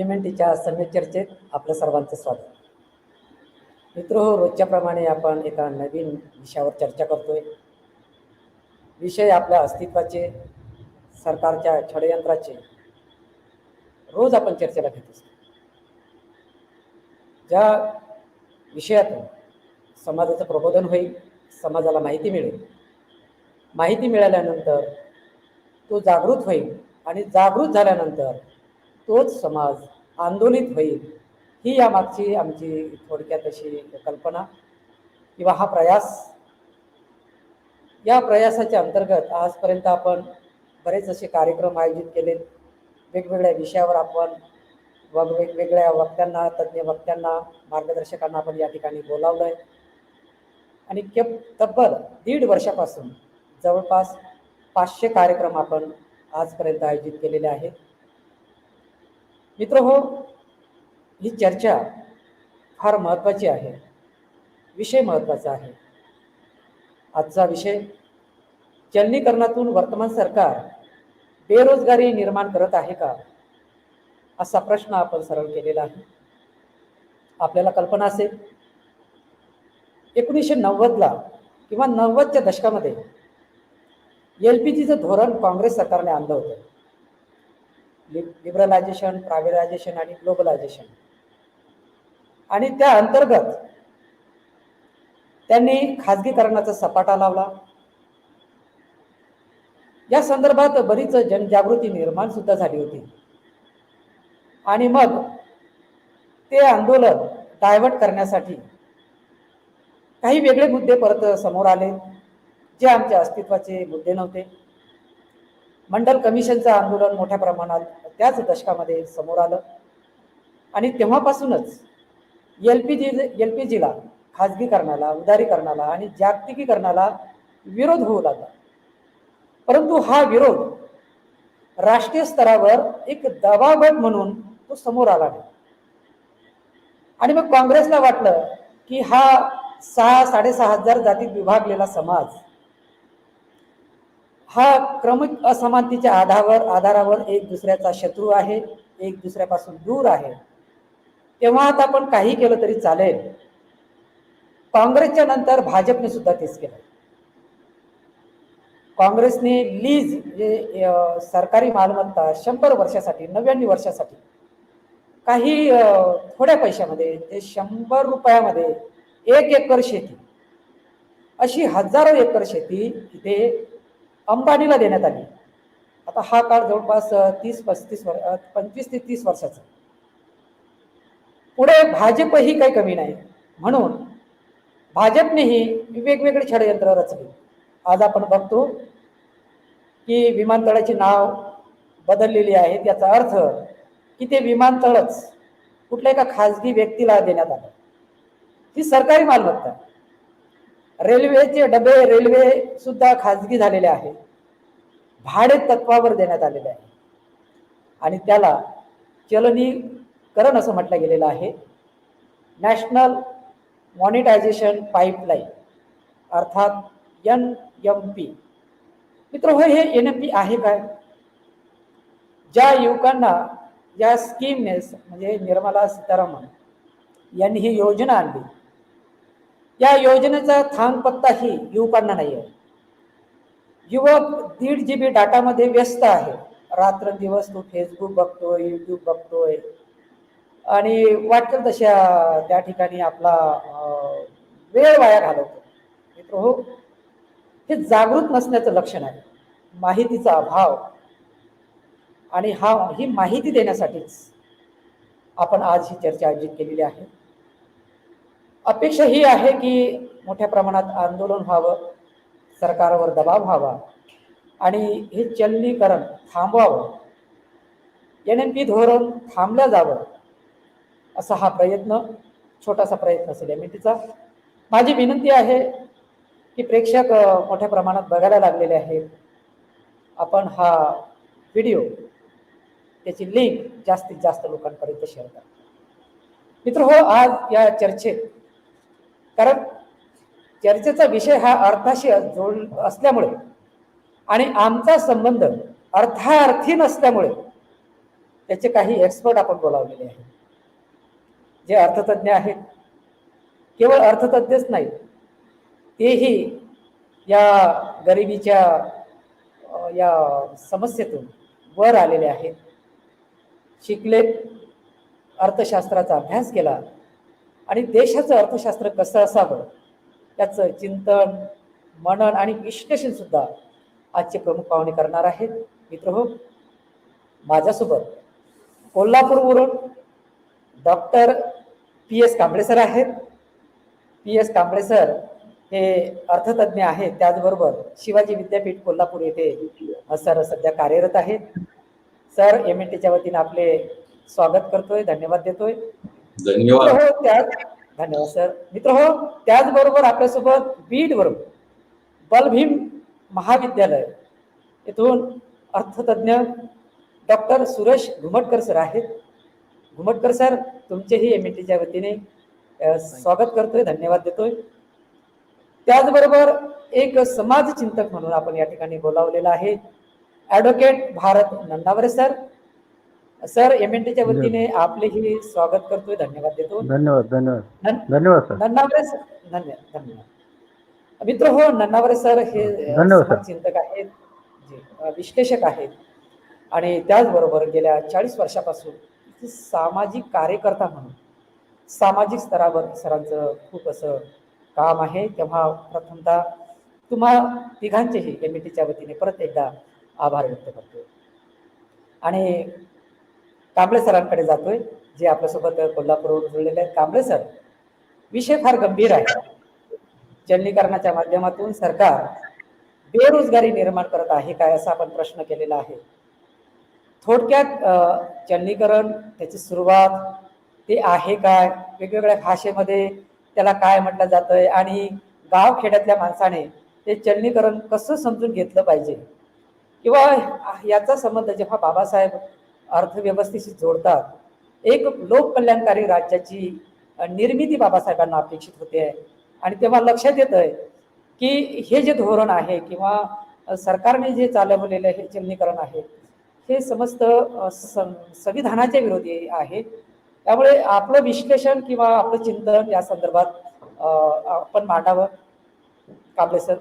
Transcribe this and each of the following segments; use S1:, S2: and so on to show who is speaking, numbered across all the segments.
S1: एनएमएनटीच्या सम्यक चर्चेत आपलं सर्वांचं स्वागत. मित्रहो, रोजच्याप्रमाणे आपण एका नवीन विषयावर चर्चा करतोय. विषय आपल्या अस्तित्वाचे, सरकारच्या षडयंत्राचे रोज आपण चर्चेला घेत असतो. ज्या विषयातून समाजाचं प्रबोधन होईल, समाजाला माहिती मिळेल, माहिती मिळाल्यानंतर तो जागृत होईल आणि जागृत झाल्यानंतर तोच समाज आंदोलित होईल, ही यामागची आमची थोडक्यात अशी कल्पना किंवा हा प्रयास. या प्रयासाच्या अंतर्गत आजपर्यंत आपण बरेच असे कार्यक्रम आयोजित केले. वेगवेगळ्या विषयावर आपण वेगवेगळ्या वक्त्यांना, तज्ज्ञ वक्त्यांना, मार्गदर्शकांना आपण या ठिकाणी बोलावलं आहे आणि तब्बल 1.5 वर्षापासून जवळपास 500 कार्यक्रम आपण आजपर्यंत आयोजित केलेले आहेत. मित्रहो, ही चर्चा फार महत्त्वाची आहे, विषय महत्त्वाचा आहे. आजचा विषय, चलनीकरणातून वर्तमान सरकार बेरोजगारी निर्माण करत आहे का, असा प्रश्न आपण सरळ केलेला आहे. आपल्याला कल्पना असेल, 1990ला किंवा 90च्या दशकामध्ये LPGचं धोरण काँग्रेस सरकारने आणलं होतं. लिबरलायझेशन, प्रायव्हेटायझेशन आणि ग्लोबलायझेशन. आणि त्या अंतर्गत त्यांनी खाजगीकरणाचा सपाटा लावला. या संदर्भात बरीच जनजागृती निर्माण सुद्धा झाली होती. आणि मग ते आंदोलन डायव्हर्ट करण्यासाठी काही वेगळे मुद्दे परत समोर आले, जे आमच्या अस्तित्वाचे मुद्दे नव्हते. मंडल कमिशनचं आंदोलन मोठ्या प्रमाणात त्याच दशकामध्ये समोर आलं आणि तेव्हापासूनच LPGला, खाजगीकरणाला, उदारीकरणाला आणि जागतिकीकरणाला विरोध होऊ लागला. परंतु हा विरोध राष्ट्रीय स्तरावर एक दबावगट म्हणून तो समोर आला नाही. आणि मग काँग्रेसला वाटलं की हा 6-6.5 हजार जातीत विभागलेला समाज हा क्रमिक असमानतेच्या आधारावर एक दुसऱ्याचा शत्रू आहे, एक दुसऱ्यापासून दूर आहे. तेव्हा आता आपण काही केलं तरी चालेल. काँग्रेसच्या नंतर भाजपने सुद्धा तेच केलं. काँग्रेसने लीज, म्हणजे सरकारी मालमत्ता 100 वर्षासाठी, 99 वर्षासाठी काही थोड्या पैशामध्ये, ते 100 रुपयामध्ये 1 एकर शेती, अशी हजारो एकर शेती इथे अंबानीला देण्यात आली. आता हा काळ जवळपास 25 ते 30 वर्षाचा. पुढे भाजपही काही कमी नाही, म्हणून भाजपनेही वेगवेगळे षडयंत्र रचले. आज आपण बघतो की विमानतळाचे नाव बदललेले आहेत. याचा अर्थ की ते विमानतळच कुठल्या एका खाजगी व्यक्तीला देण्यात आलं. ही सरकारी मालमत्ता. रेल्वेचे डबे, रेल्वे सुद्धा खाजगी झालेले आहेत, भाडे तत्वावर देण्यात आलेले आहे आणि त्याला चलनीकरण असं म्हटलं गेलेलं आहे. नॅशनल मॉनिटायझेशन पाईपलाईन, अर्थात NMP. मित्र हो, हे NMP आहे काय? ज्या युवकांना या स्कीमने, म्हणजे निर्मला सीतारामन यांनी ही योजना आणली, या योजनेचा थांगपत्ताही युवकांना नाही आहे. युवक 1.5 GB डाटामध्ये व्यस्त आहे. रात्रंदिवस तो फेसबुक बघतोय, यूट्यूब बघतोय आणि वाटेल तशा त्या ठिकाणी आपला वेळ वाया घालवतो. मित्र हो, हे जागृत नसण्याचं लक्षण आहे, माहितीचा अभाव. आणि ही माहिती देण्यासाठीच आपण आज ही चर्चा आयोजित केलेली आहे. अपेक्षा ही आहे की मोठ्या प्रमाणात आंदोलन व्हावं, सरकारवर दबाव व्हावा आणि हे चलनीकरण थांबवावं, NMP धोरण थांबलं जावं, असा हा प्रयत्न, छोटासा प्रयत्न असेल MNTचा. माझी विनंती आहे की प्रेक्षक मोठ्या प्रमाणात बघायला लागलेले आहेत. आपण हा व्हिडिओ, त्याची लिंक जास्तीत जास्त लोकांपर्यंत शेअर करा. मित्र हो, आज या चर्चेत, कारण चर्चेचा विषय हा अर्थाशी जोड असल्यामुळे आणि आमचा संबंध अर्थार्थी नसल्यामुळे त्याचे काही एक्सपर्ट आपण बोलावलेले आहेत, जे अर्थतज्ञ आहेत. केवळ अर्थतज्ञच नाही, तेही या गरिबीच्या या समस्येतून वर आलेले आहेत, शिकले, अर्थशास्त्राचा अभ्यास केला आणि देशाचं अर्थशास्त्र कसं असावं त्याचं चिंतन, मनन आणि विश्लेषण सुद्धा आजचे प्रमुख पाहुणे करणार आहेत. मित्रहो, माझ्यासोबत कोल्हापूरवरून डॉक्टर PS कांबळे सर आहेत. PS कांबळे सर हे अर्थतज्ञ आहेत, त्याचबरोबर शिवाजी विद्यापीठ कोल्हापूर येथे सर सध्या कार्यरत आहेत. सर MNTच्या वतीने आपले स्वागत करतोय, धन्यवाद देतोय.
S2: धन्यवाद.
S1: धन्यवाद सर. मित्र हो, त्याचबरोबर आपल्यासोबत बीडवरून बलभीम महाविद्यालय येथून अर्थतज्ञ डॉक्टर सुरेश घुमटकर सर आहेत. घुमटकर सर, तुमचेही MNTच्या वतीने स्वागत करतोय, धन्यवाद देतोय. त्याचबरोबर एक समाजचिंतक म्हणून आपण या ठिकाणी बोलावलेला आहे, advocate Bharat Nannaware sir. Sir, MNTच्या वतीने आपलेही स्वागत करतोय, धन्यवाद देतो.
S3: धन्यवाद धन्यवाद धन्यवाद सर.
S1: नन्नावरे सर, धन्यवाद. मित्र हो, नन्नावरे सर हे चिंतक आहेत, विश्लेषक आहेत आणि त्याचबरोबर गेल्या 40 वर्षापासून सामाजिक कार्यकर्ता म्हणून सामाजिक स्तरावर सरांचं खूप असं काम आहे. तेव्हा प्रथमतः तुम्हा तिघांचेही MNTच्या वतीने परत एकदा आभार व्यक्त करतो आणि कांबळे सरांकडे जातोय, जे आपल्यासोबत कोल्हापूरवरून जुळलेले आहेत. कांबळे सर, विषय फार गंभीर आहे. चलनीकरणाच्या माध्यमातून सरकार बेरोजगारी निर्माण करत आहे काय, असा आपण प्रश्न केलेला आहे. थोडक्यात चलनीकरण, त्याची सुरुवात ते आहे काय, वेगवेगळ्या भाषेमध्ये त्याला काय म्हटलं जातंय आणि गावखेड्यातल्या माणसाने ते चलनीकरण कसं समजून घेतलं पाहिजे, किंवा याचा संबंध जेव्हा बाबासाहेब अर्थव्यवस्थेशी जोडतात, एक लोककल्याणकारी राज्याची निर्मिती बाबासाहेबांना अपेक्षित होते आणि तेव्हा लक्षात येत आहे की हे जे धोरण आहे किंवा सरकारने जे चालवलेलं हे चलनीकरण आहे हे समस्त संविधानाच्या विरोधी आहे. त्यामुळे आपलं विश्लेषण किंवा आपलं चिंतन या संदर्भात आपण मांडावं. कांबळे सर.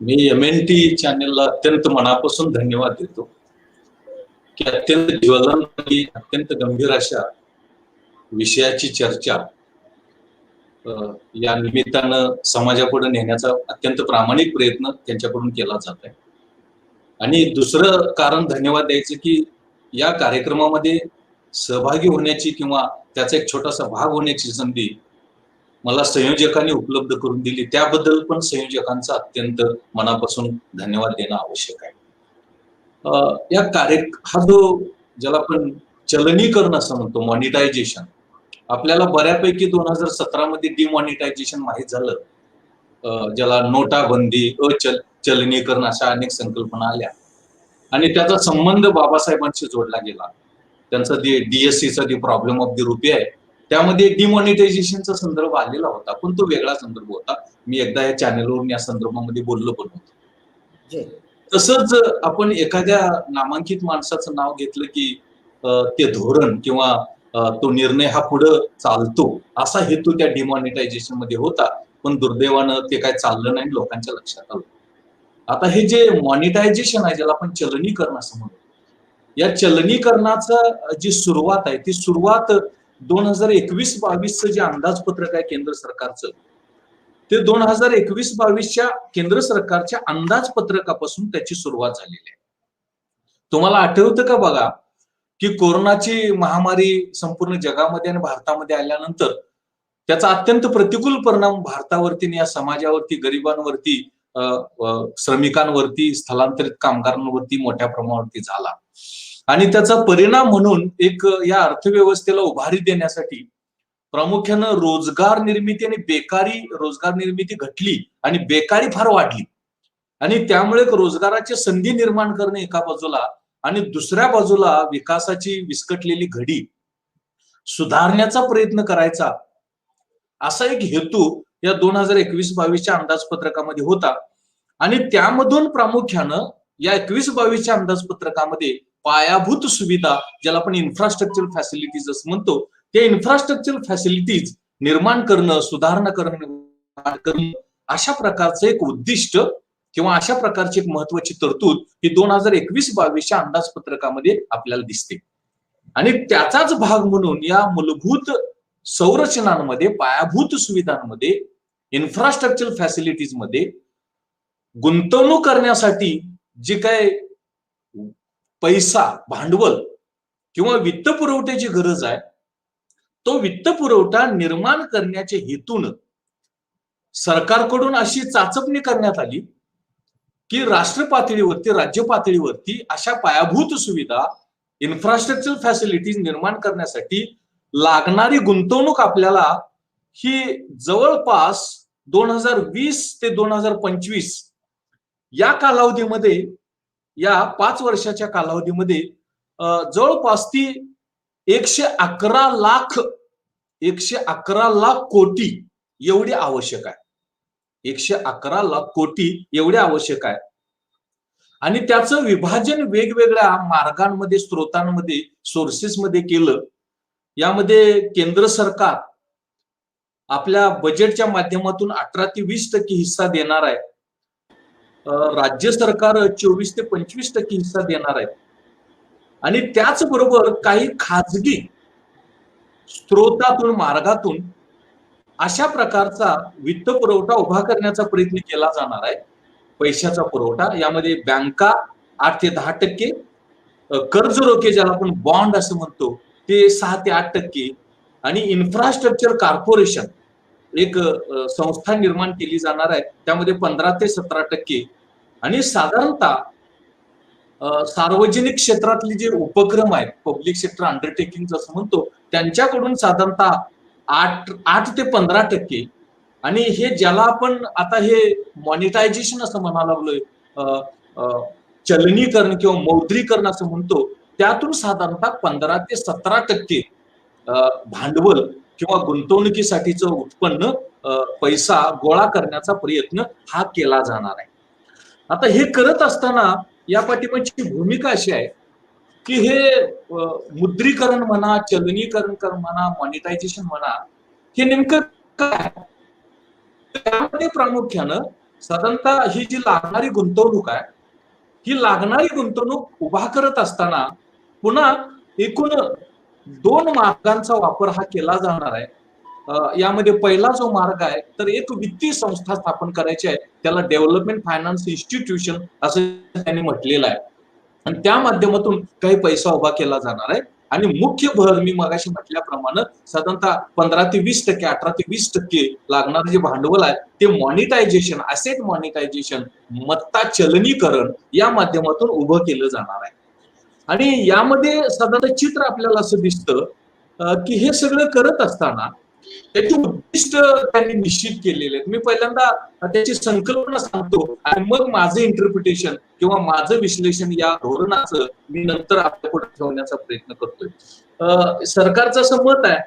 S2: मी MNT चॅनेलला अत्यंत मनापासून धन्यवाद देतो की अत्यंत ज्वलंत, अत्यंत गंभीर अशा विषयाची चर्चा या निमित्तानं समाजापुढे नेण्याचा अत्यंत प्रामाणिक प्रयत्न त्यांच्याकडून केला जात आहे. आणि दुसरं कारण धन्यवाद द्यायचं की या कार्यक्रमामध्ये सहभागी होण्याची किंवा त्याचा एक छोटासा भाग होण्याची संधी मला संयोजकांनी उपलब्ध करून दिली, त्याबद्दल पण संयोजकांचा अत्यंत मनापासून धन्यवाद देणं आवश्यक आहे. हा जो ज्याला आपण चलनीकरण असं म्हणतो, मॉनिटायझेशन, आपल्याला बऱ्यापैकी 2017 मध्ये डिमॉनिटायझेशन माहीत झालं, ज्याला नोटाबंदी, चलनीकरण अशा अनेक संकल्पना आल्या आणि त्याचा संबंध बाबासाहेबांशी जोडला गेला. त्यांचा DSCचा प्रॉब्लेम ऑफ द रुपये आहे, त्यामध्ये डिमॉनिटायझेशनचा संदर्भ आलेला होता, पण तो वेगळा संदर्भ होता. मी एकदा या चॅनेलवरून या संदर्भामध्ये बोललो पण होतो. तसंच आपण एखाद्या नामांकित माणसाचं नाव घेतलं की ते धोरण किंवा तो निर्णय हा पुढे चालतो, असा हेतू त्या डिमॉनिटायझेशन मध्ये होता, पण दुर्दैवानं ते काय चाललं नाही, लोकांच्या लक्षात आलं. आता हे जे मॉनिटायझेशन आहे, ज्याला आपण चलनीकरण असं म्हणतो, या चलनीकरणाचं जी सुरुवात आहे ती सुरुवात 2021-22चं जे अंदाजपत्रक आहे केंद्र सरकारचं, ते 2021-22च्या केंद्र सरकारच्या अंदाजपत्रकापासून त्याची सुरुवात झालेली आहे. तुम्हाला आठवतं का बघा की कोरोनाची महामारी संपूर्ण जगामध्ये आणि भारतामध्ये आल्यानंतर त्याचा अत्यंत प्रतिकूल परिणाम भारतावरती आणि या समाजावरती, गरिबांवरती, श्रमिकांवरती, स्थलांतरित कामगारांवरती मोठ्या प्रमाणावरती झाला. आणि त्याचा परिणाम म्हणून एक या अर्थव्यवस्थेला उभारी देण्यासाठी प्रामुख्यानं रोजगार निर्मिती आणि रोजगार निर्मिती घटली आणि बेकारी फार वाढली आणि त्यामुळे रोजगाराची संधी निर्माण करणे एका बाजूला आणि दुसऱ्या बाजूला विकासाची विस्कटलेली घडी सुधारण्याचा प्रयत्न करायचा, असा एक हेतू या 2021-22च्या अंदाजपत्रकामध्ये होता. आणि त्यामधून प्रामुख्यानं या 21-22च्या अंदाजपत्रकामध्ये पायाभूत सुविधा, ज्याला आपण इन्फ्रास्ट्रक्चर फॅसिलिटीज असं म्हणतो, त्या इन्फ्रास्ट्रक्चर फॅसिलिटीज निर्माण करणं, सुधारणा करणं, अशा प्रकारचं एक उद्दिष्ट किंवा अशा प्रकारची एक महत्वाची तरतूद ही 2021-22च्या अंदाजपत्रकामध्ये आपल्याला दिसते. आणि त्याचाच भाग म्हणून या मूलभूत संरचनांमध्ये, पायाभूत सुविधांमध्ये, इन्फ्रास्ट्रक्चर फॅसिलिटीज मध्ये गुंतवणूक करण्यासाठी जे काय पैसा, भांडवल किंवा वित्त पुरवठ्याची गरज आहे, तो वित्त पुरवठा निर्माण करण्याच्या हेतून सरकारकडून अशी चाचपणी करण्यात आली की राष्ट्र पातळीवरती, राज्य पातळीवरती अशा पायाभूत सुविधा, इन्फ्रास्ट्रक्चर फॅसिलिटीज निर्माण करण्यासाठी लागणारी गुंतवणूक आपल्याला ही जवळपास 2020 ते 2025 या कालावधीमध्ये, या 5 वर्षाच्या कालावधीमध्ये जवळपास ती 111 लाख कोटी एवढी आवश्यक आहे. 111 लाख कोटी एवढे आवश्यक आहे. आणि त्याचं विभाजन वेगवेगळ्या मार्गांमध्ये, स्रोतांमध्ये, सोर्सेसमध्ये केलं. यामध्ये केंद्र सरकार आपल्या बजेटच्या माध्यमातून 18 ते 20% हिस्सा देणार आहे. राज्य सरकार 24 ते 25% हिस्सा देणार आहे. आणि त्याचबरोबर काही खाजगी स्रोतातून, मार्गातून अशा प्रकारचा वित्त पुरवठा उभा करण्याचा प्रयत्न केला जाणार आहे. पैशाचा पुरवठा, यामध्ये बँका 8 ते 10%, कर्ज रोखे ज्याला आपण बॉन्ड असं म्हणतो ते 6 ते 8%, आणि इन्फ्रास्ट्रक्चर कॉर्पोरेशन एक संस्था निर्माण केली जाणार आहे, त्यामध्ये 15 ते 17%. आणि साधारणतः सार्वजनिक क्षेत्रातले जे उपक्रम आहेत, पब्लिक सेक्टर अंडरटेकिंग असं म्हणतो, त्यांच्याकडून साधारणतः 8 ते 15%. आणि हे ज्याला आपण आता हे मॉनिटायझेशन असं म्हणायला लागलोय, चलनीकरण किंवा मौद्रीकरण असं म्हणतो, त्यातून साधारणतः 15 ते 17% भांडवल किंवा गुंतवणुकीसाठीचं उत्पन्न, पैसा गोळा करण्याचा प्रयत्न हा केला जाणार आहे. आता हे करत असताना या पाठीमागची भूमिका अशी आहे की हे मुद्रीकरण म्हणा, चलनीकरण म्हणा, मॉनिटायझेशन म्हणा, हे नेमकं काय? त्यामध्ये प्रामुख्यानं साधारणतः ही जी लागणारी गुंतवणूक आहे, ही लागणारी गुंतवणूक उभा करत असताना पुन्हा एकूण 2 मार्गांचा वापर हा केला जाणार आहे. यामध्ये पहिला जो मार्ग आहे, तर एक वित्तीय संस्था स्थापन करायची आहे, त्याला डेव्हलपमेंट फायनान्स इन्स्टिट्यूशन असं त्यांनी म्हटलेलं आहे. आणि त्या माध्यमातून काही पैसा उभा केला जाणार आहे. आणि मुख्य भर मी मगाशी म्हटल्याप्रमाणे साधारणतः 15 ते 20%, 18 ते 20% लागणारे जे भांडवल आहे ते मॉनिटायझेशन, ऍसेट मॉनिटायझेशन, मत्ता चलनीकरण या माध्यमातून उभं केलं जाणार आहे. आणि यामध्ये साधारण चित्र आपल्याला असं दिसतं की हे सगळं करत असताना त्याची उद्दिष्ट त्यांनी निश्चित केलेले आहेत. मी पहिल्यांदा त्याची संकल्पना सांगतो आणि मग माझं इंटरप्रिटेशन किंवा माझं विश्लेषण या धोरणाचं मी नंतर आपल्यापुढे ठेवण्याचा प्रयत्न करतोय. सरकारचं असं मत आहे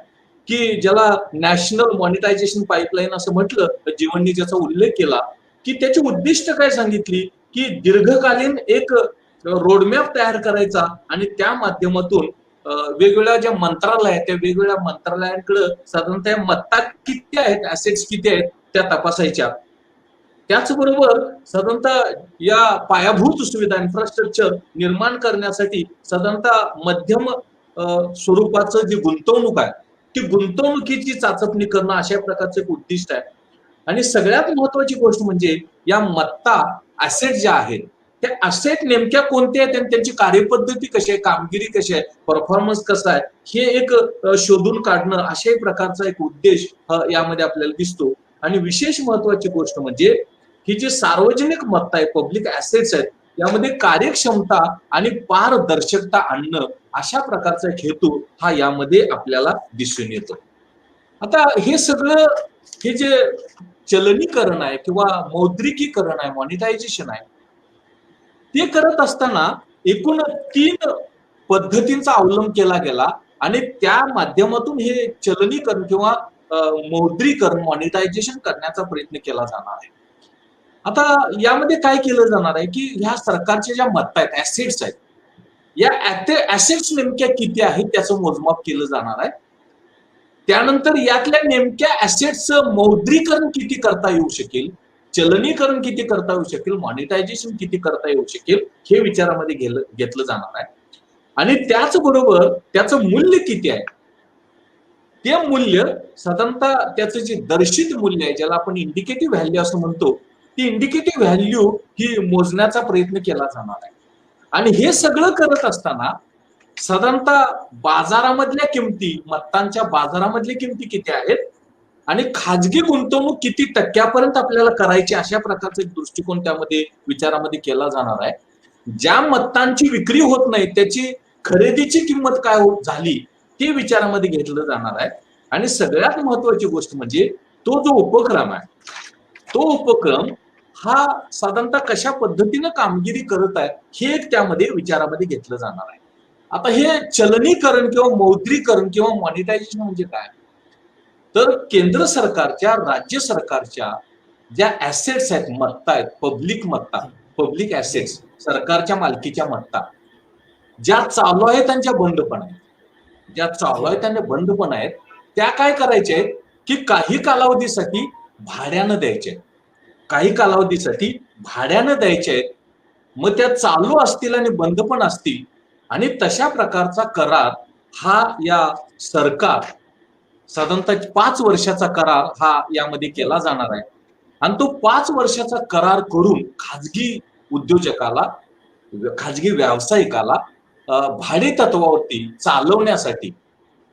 S2: की ज्याला नॅशनल मॉनिटायझेशन पाईपलाईन असं म्हटलं, जीवननी ज्याचा उल्लेख केला, की त्याची उद्दिष्ट काय सांगितली की दीर्घकालीन एक रोडमॅप तयार करायचा आणि त्या माध्यमातून वेगवेगळ्या ज्या मंत्रालय आहेत त्या वेगवेगळ्या मंत्रालयांकडे साधारणतः मत्ता किती आहेत, ऍसेट्स किती आहेत त्या तपासायच्या. त्याचबरोबर साधारणतः या पायाभूत सुविधा, इन्फ्रास्ट्रक्चर निर्माण करण्यासाठी साधारणतः मध्यम स्वरूपाचं जी गुंतवणूक आहे ती गुंतवणुकीची चाचपणी करणं अशा प्रकारचं एक उद्दिष्ट आहे. आणि सगळ्यात महत्वाची गोष्ट म्हणजे या मत्ता, ऍसेट ज्या आहेत त्या ऍसेट नेमक्या कोणत्या आहेत आणि त्यांची कार्यपद्धती कशी आहे, कामगिरी कशी आहे, परफॉर्मन्स कसा आहे, हे एक शोधून काढणं अशाही प्रकारचा एक उद्देश यामध्ये आपल्याला दिसतो. आणि विशेष महत्वाची गोष्ट म्हणजे ही जी सार्वजनिक मत्ता आहे, पब्लिक ऍसेट्स आहेत, यामध्ये कार्यक्षमता आणि पारदर्शकता आणणं अशा प्रकारचा एक हेतू हा यामध्ये आपल्याला दिसून येतो. आता हे सगळं, हे जे चलनीकरण आहे किंवा मौद्रिकीकरण आहे, मॉनिटायझेशन आहे, ते करत असताना एकूण 3 पद्धतींचा अवलंब केला गेला आणि त्या माध्यमातून हे चलनीकरण किंवा मौद्रीकरण, मॉनिटायझेशन करण्याचा प्रयत्न केला जाणार आहे. आता यामध्ये काय केलं जाणार आहे की ह्या सरकारच्या ज्या मत्ता आहेत, ऍसेट्स आहेत, या ऍसेट्स नेमक्या किती आहेत त्याचं मोजमाप केलं जाणार आहे. त्यानंतर यातल्या नेमक्या ऍसेट्सचं मौद्रीकरण किती करता येऊ शकेल, चलनीकरण किती करता येऊ शकेल, मॉनिटायझेशन किती करता येऊ शकेल हे विचारामध्ये घेतलं जाणार आहे. आणि त्याचबरोबर त्याचं मूल्य किती आहे, ते मूल्य साधारणतः त्याचं जे दर्शित मूल्य आहे, ज्याला आपण इंडिकेटिव्ह व्हॅल्यू असं म्हणतो, ती इंडिकेटिव्ह व्हॅल्यू ही मोजण्याचा प्रयत्न केला जाणार आहे. आणि हे सगळं करत असताना साधारणतः बाजारामधल्या किमती, मत्तांच्या बाजारामधल्या किमती किती आहेत आणि खाजगी गुंतवणूक किती टक्क्यापर्यंत आपल्याला करायची, अशा प्रकारचा एक दृष्टिकोन त्यामध्ये विचारामध्ये केला जाणार आहे. ज्या मत्तांची विक्री होत नाही त्याची खरेदीची किंमत काय झाली ते विचारामध्ये घेतलं जाणार आहे. आणि सगळ्यात महत्वाची गोष्ट म्हणजे तो जो उपक्रम आहे, तो उपक्रम हा साधारणतः कशा पद्धतीनं कामगिरी करत आहे हे एक त्यामध्ये विचारामध्ये घेतलं जाणार आहे. आता हे चलनीकरण किंवा मौद्रीकरण किंवा मॉनिटायझेशन म्हणजे काय, तर केंद्र सरकारच्या, राज्य सरकारच्या ज्या ऍसेट्स आहेत, मत्ता आहेत, पब्लिक मत्ता, पब्लिक ऍसेट्स, सरकारच्या मालकीच्या मत्ता, ज्या चालू आहेत त्यांच्या बंद पण आहेत, ज्या चालू आहेत त्यांना बंद पण आहेत, त्या काय करायच्या आहेत की काही कालावधीसाठी भाड्यानं द्यायच्या आहेत, काही कालावधीसाठी भाड्यानं द्यायच्या आहेत. मग त्या चालू असतील आणि बंद पण असतील आणि तशा प्रकारचा करार हा या सरकार साधारणतः 5 वर्षाचा करार हा यामध्ये केला जाणार आहे. आणि तो 5 वर्षाचा करार करून खाजगी उद्योजकाला, खाजगी व्यावसायिकाला भाडे तत्वावरती चालवण्यासाठी,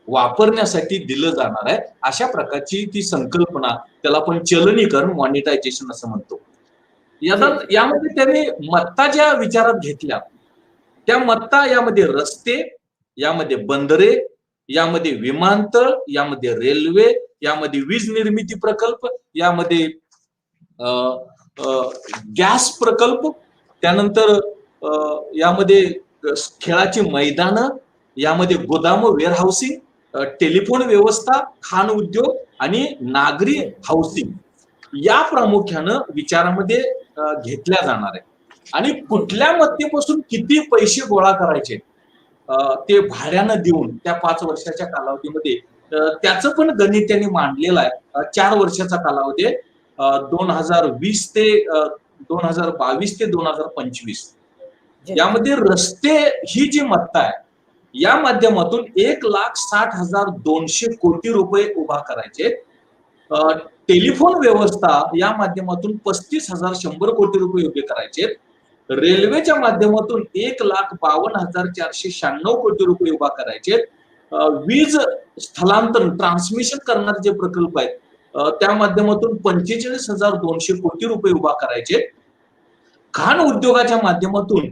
S2: वापरण्यासाठी दिलं जाणार आहे. अशा प्रकारची ती संकल्पना, त्याला आपण चलनीकरण, मॉनिटायझेशन असं म्हणतो. यामध्ये त्यांनी मत्ता ज्या विचारात घेतल्या त्या मत्ता, यामध्ये रस्ते, यामध्ये बंदरे, यामध्ये विमानतळ, यामध्ये रेल्वे, यामध्ये वीज निर्मिती प्रकल्प, यामध्ये गॅस प्रकल्प, त्यानंतर यामध्ये खेळाची मैदानं, यामध्ये गोदाम, वेअरहाऊसिंग, टेलिफोन व्यवस्था, खाण उद्योग आणि नागरी हाऊसिंग या प्रामुख्यानं विचारामध्ये घेतल्या जाणार आहे. आणि कुठल्या मत्तेपासून किती पैसे गोळा करायचे ते भाड्यानं देऊन त्या 5 वर्षाच्या कालावधीमध्ये, त्याचं पण गणित त्यांनी मांडलेलं आहे. 4 वर्षाचा कालावधी 2020 ते 2022 ते 2025. यामध्ये रस्ते ही जी मत्ता आहे या माध्यमातून 1,60,200 कोटी रुपये उभा करायचे. टेलिफोन व्यवस्था या माध्यमातून 35,100 कोटी रुपये उभे करायचे. रेल्वेच्या माध्यमातून 1,52,496 कोटी रुपये उभा करायचे. वीज स्थलांतरण, ट्रान्समिशन करणारे जे प्रकल्प आहेत त्या माध्यमातून 45,200 कोटी रुपये उभा करायचे. खाण उद्योगाच्या माध्यमातून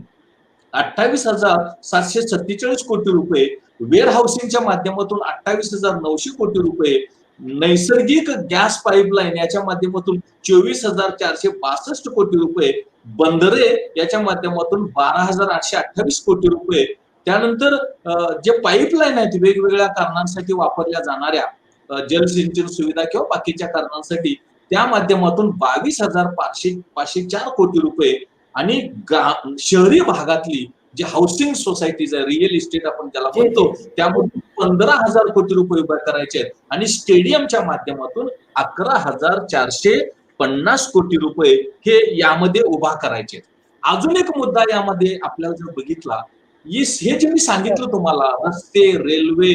S2: 28,747 कोटी रुपये, वेअर हाऊसिंगच्या माध्यमातून 28,900 कोटी रुपये, नैसर्गिक गॅस पाईपलाईन याच्या माध्यमातून 24,462 कोटी रुपये, बंदरे याच्या माध्यमातून 12,828 कोटी रुपये, त्यानंतर जे पाईपलाईन आहेत वेगवेगळ्या कारणांसाठी वापरल्या जाणाऱ्या, जलसिंचन सुविधा किंवा बाकीच्या कारणांसाठी, त्या माध्यमातून 22,504 कोटी रुपये, आणि शहरी भागातली जी हाऊसिंग सोसायटीज आहे, रिअल इस्टेट आपण त्याला म्हणतो, त्यामधून 15,000 कोटी रुपये उभे करायचे आहेत. आणि स्टेडियमच्या माध्यमातून 11,450 कोटी रुपये हे यामध्ये उभा करायचे. अजून एक मुद्दा यामध्ये आपल्याला जर बघितला, हे जे मी सांगितलं तुम्हाला, रस्ते, रेल्वे,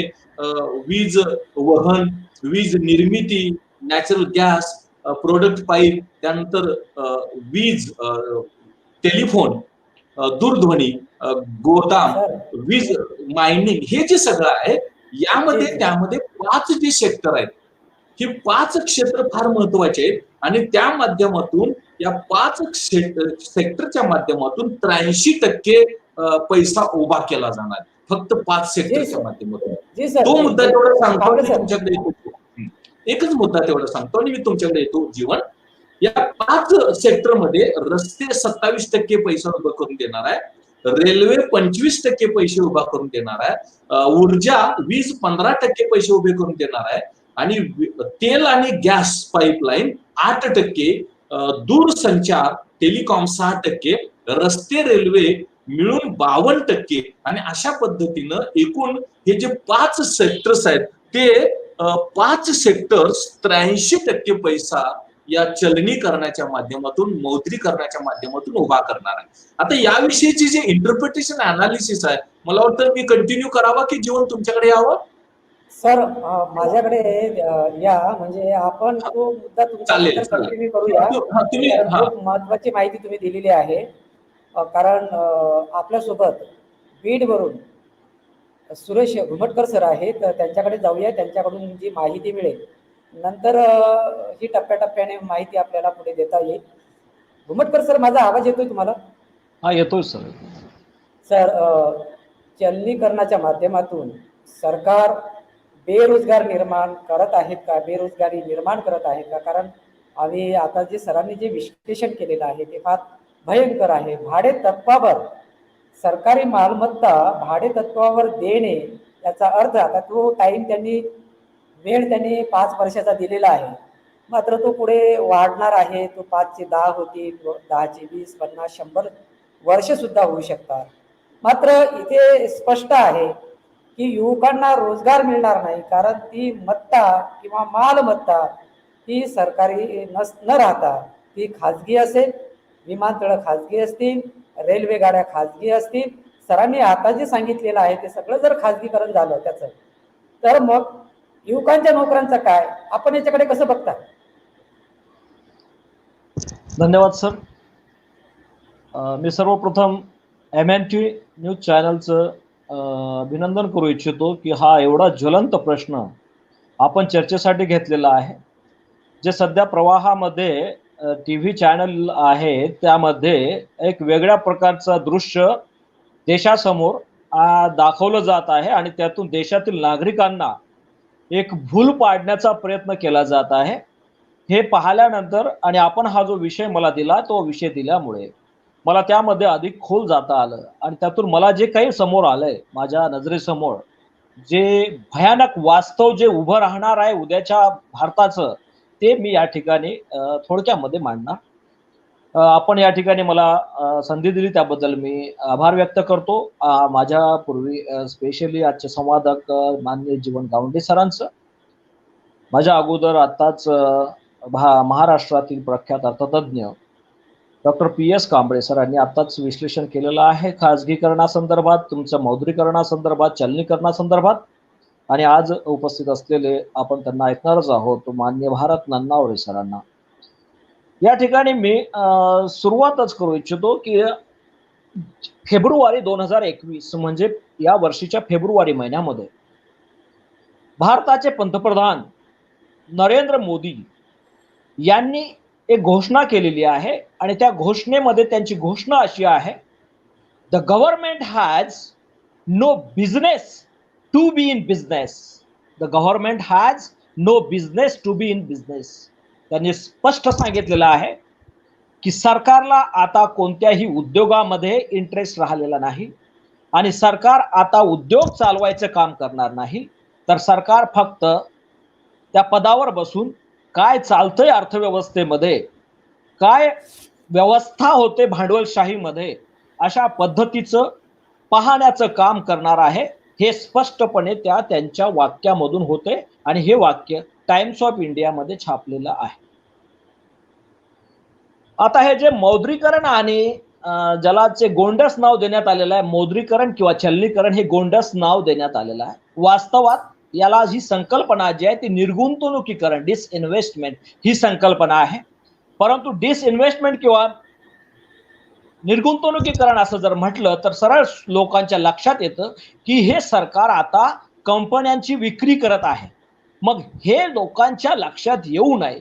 S2: वीज वहन, वीज निर्मिती, नॅचरल गॅस, प्रोडक्ट पाईप, त्यानंतर वीज, टेलिफोन, दूरध्वनी, गोदाम, वीज, मायनिंग, हे जे सगळं आहे यामध्ये त्यामध्ये 5 जे सेक्टर आहेत, हे 5 क्षेत्र फार महत्वाचे आहेत. आणि त्या माध्यमातून या 5 सेक्टरच्या माध्यमातून 83% पैसा उभा केला जाणार, फक्त 5 सेक्टरच्या माध्यमातून. तो मुद्दा तेवढा सांगतो तुमच्याकडे येतो, एकच मुद्दा तेवढा सांगतो आणि मी तुमच्याकडे येतो. जीवन, या 5 सेक्टरमध्ये रस्ते 27% पैसा उभा करून देणार आहे, रेल्वे 25% पैसे उभा करून देणार आहे, ऊर्जा, वीज 15% पैसे उभे करून देणार आहे, आणि तेल आणि गॅस पाईपलाईन 8%, दूरसंचार टेलिकॉम 6%, रस्ते रेल्वे मिळून 52%, आणि अशा पद्धतीनं एकूण हे जे 5 सेक्टर्स आहेत ते 5 सेक्टर्स 83% पैसा या चलनीकरणाच्या माध्यमातून, मौद्रीकरणाच्या माध्यमातून उभा करणार आहे. आता याविषयीची जे इंटरप्रिटेशन अनालिसिस आहे, मला वाटतं मी कंटिन्यू करावा की जीवन तुमच्याकडे यावं?
S1: सर माझ्याकडे या, म्हणजे आपण तो मुद्दा
S2: चालेल,
S1: तुमच्या
S2: चालेल.
S1: कंटिन्यू करूया.
S2: तुम्ही
S1: खूप महत्वाची माहिती तुम्ही दिलेली आहे. कारण आपल्यासोबत बीडवरून सुरेश घुमटकर सर आहेत, त्यांच्याकडे जाऊया. त्यांच्याकडून जी माहिती मिळेल नंतर ही टप्प्याटप्प्याने माहिती आपल्याला पुढे देता येईल. घुमटकर सर, माझा आवाज येतोय तुम्हाला?
S3: हा, येतोय सर.
S1: सर, चलनीकरणाच्या माध्यमातून सरकार बेरोजगार निर्माण करत आहेत का, बेरोजगारी निर्माण करत आहेत का? कारण आम्ही आता जे सरांनी जे विश्लेषण केलेलं आहे ते फार भयंकर आहे. भाडे तत्वावर सरकारी मालमत्ता भाडे तत्वावर देणे, याचा अर्थ आता तो टाइम वेळ त्यांनी 5 वर्षाचा दिलेला आहे, मात्र तो पुढे वाढणार आहे. तो 5 चे 10 होतील, 10 चे 20, 50, 100 वर्ष सुद्धा होऊ शकतात. मात्र इथे स्पष्ट आहे की युवकांना रोजगार मिळणार नाही, कारण ती मत्ता किंवा मालमत्ता ही सरकारी न राहता ती खाजगी असेल. विमानतळं खाजगी असतील, रेल्वे गाड्या खाजगी असतील. सरांनी आता जे सांगितलेलं आहे ते सगळं जर खाजगीकरण झालं त्याचं, तर मग युवकांच्या नोकऱ्यांचं काय? आपण याच्याकडे कसं बघता?
S3: धन्यवाद सर. मी सर्वप्रथम MNT न्यूज चॅनलचं अभिनंदन करू इच्छितो की हा एवढा ज्वलंत प्रश्न आपण चर्चेसाठी घेतलेला आहे. जे सध्या प्रवाहामध्ये TV चॅनल आहे त्यामध्ये एक वेगळ्या प्रकारचं दृश्य देशासमोर दाखवलं जात आहे आणि त्यातून देशातील नागरिकांना एक भूल पाडण्याचा प्रयत्न केला जात आहे. हे पाहिल्यानंतर आणि आपण हा जो विषय मला दिला तो विषय दिल्यामुळे मला त्यामध्ये अधिक खोल जाता आलं आणि त्यातून मला जे काही समोर आलंय, माझ्या नजरेसमोर जे भयानक वास्तव जे उभं राहणार आहे उद्याच्या भारताचं, ते मी या ठिकाणी थोडक्यामध्ये मांडणार. आपण या ठिकाणी मला संधी दिली त्याबद्दल मी आभार व्यक्त करतो. माझ्या पूर्वी स्पेशली आजचे संवादक माननीय जीवन गावंडे सरांचं, माझ्या अगोदर आत्ताच महाराष्ट्रातील प्रख्यात अर्थतज्ञ डॉक्टर PS कांबळे सरांनी आत्ताच विश्लेषण केलेलं आहे खाजगीकरणासंदर्भात, तुमच्या मौद्रीकरणासंदर्भात, चलनीकरणासंदर्भात. आणि आज उपस्थित असलेले आपण त्यांना ऐकणारच आहोत, माननीय भारत नन्नावरे सरांना. या ठिकाणी मी सुरुवातच करू इच्छितो की फेब्रुवारी 2021 म्हणजे या वर्षीच्या फेब्रुवारी महिन्यामध्ये भारताचे पंतप्रधान नरेंद्र मोदी यांनी एक घोषणा केलेली आहे आणि त्या घोषणेमध्ये त्यांची घोषणा अशी आहे, the government has no business to be in business. The government has no business to be in business. त्यांनी स्पष्ट सांगितलेलं आहे की सरकारला आता कोणत्याही उद्योगामध्ये इंटरेस्ट राहिलेला नाही आणि सरकार आता उद्योग चालवायचं काम करणार नाही, तर सरकार फक्त त्या पदावर बसून काय चालतंय अर्थव्यवस्थेमध्ये, काय व्यवस्था होते भांडवलशाहीमध्ये, अशा पद्धतीचं पाहण्याचं काम करणार आहे. हे स्पष्टपणे त्यांच्या वाक्यामधून होते आणि हे वाक्य टाइम्स ऑफ इंडियामध्ये छापलेलं आहे. आता हे जे मौद्रीकरण आणि ज्याला गोंडस नाव देण्यात आलेलं आहे, मौद्रीकरण किंवा चलनीकरण हे गोंडस नाव देण्यात आलेलं आहे. वास्तवात याला ही संकल्पना जी आहे ती निर्गुंतवणुकीकरण, डिसइन्व्हेस्टमेंट ही संकल्पना आहे. परंतु डिसइन्व्हेस्टमेंट किंवा निर्गुंतवणुकीकरण असं जर म्हटलं तर सरळ लोकांच्या लक्षात येतं की हे सरकार आता कंपन्यांची विक्री करत आहे. मग हे लोकांच्या लक्षात येऊ नये,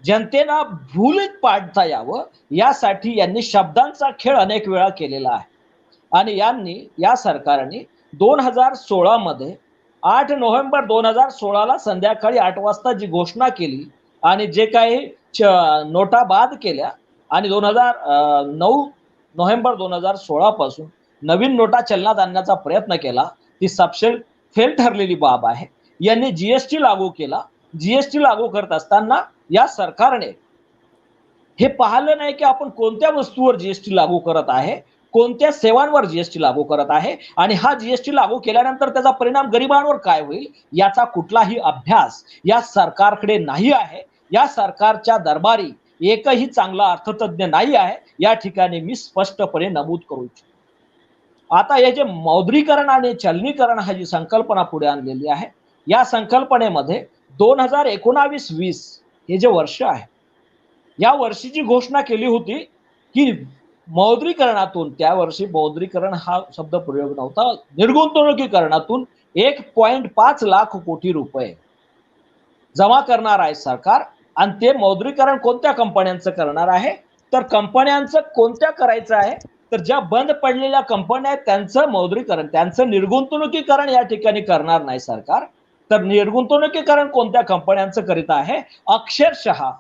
S3: जनतेला भूलीत पाडता यावं यासाठी यांनी शब्दांचा खेळ अनेक वेळा केलेला आहे. आणि या सरकारने 2016 मध्ये 8 नोव्हेंबर 2016 संध्याकाळी 8 वाजता जी घोषणा केली आणि जे काही नोटा बाद केल्या आणि 2009 नोव्हेंबर 2016 पासून नवीन नोटा चलनात आणण्याचा प्रयत्न केला, ती सबसेल फेल ठरलेली बाब आहे. यांनी GST लागू केला. GST लागू करत असताना या सरकारने हे पाहिलं नाही की आपण कोणत्या वस्तूवर जीएसटी लागू करत आहे, कोणत्या सेवांवर जीएसटी लागू करत आहे आणि हा जीएसटी लागू केल्यानंतर त्याचा परिणाम गरिबांवर काय होईल याचा कुठलाही अभ्यास या सरकारकडे नाही आहे. या सरकारच्या दरबारी एकही चांगला अर्थतज्ञ नाही आहे, या ठिकाणी मी स्पष्टपणे नमूद करू इच्छितो. आता हे जे मौद्रीकरण आणि चलनीकरण हा जी संकल्पना पुढे आणलेली आहे, या संकल्पनेमध्ये 2019-20 हे जे वर्ष आहे, या वर्षीची घोषणा केली होती की मौद्रीकरणातून, त्या वर्षी मौद्रीकरण हा शब्द प्रयोग नव्हता, निर्गुंतवणुकीकरणातून 1.5 लाख कोटी रुपये जमा करणार आहे सरकार. आणि ते मौद्रीकरण कोणत्या कंपन्यांचं करणार आहे, तर कंपन्यांचं कोणत्या करायचं आहे, तर ज्या बंद पडलेल्या कंपन्या आहेत त्यांचं मौद्रीकरण, त्यांचं निर्गुंतवणुकीकरण या ठिकाणी करणार नाही सरकार. तर निर्गुंतवणुकीकरण कोणत्या कंपन्यांचं करीत आहे, अक्षरशः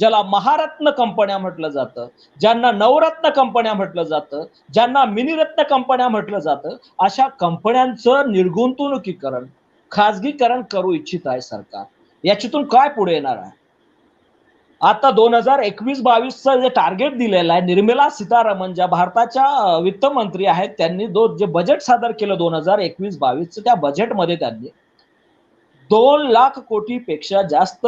S3: ज्याला महारत्न कंपन्या म्हटलं जातं, ज्यांना नवरत्न कंपन्या म्हटलं जातं, ज्यांना मिनीरत्न कंपन्या म्हटलं जातं, अशा कंपन्यांचं निर्गुंतवणुकीकरण, खाजगीकरण करू इच्छित आहे सरकार. याच्यातून काय पुढे येणार आहे, आता 2021-22चं जे टार्गेट दिलेलं आहे, निर्मला सीतारामन ज्या भारताच्या वित्तमंत्री आहेत, त्यांनी जे बजेट सादर केलं 2021-22चं, त्या बजेटमध्ये त्यांनी 2 लाख कोटीपेक्षा जास्त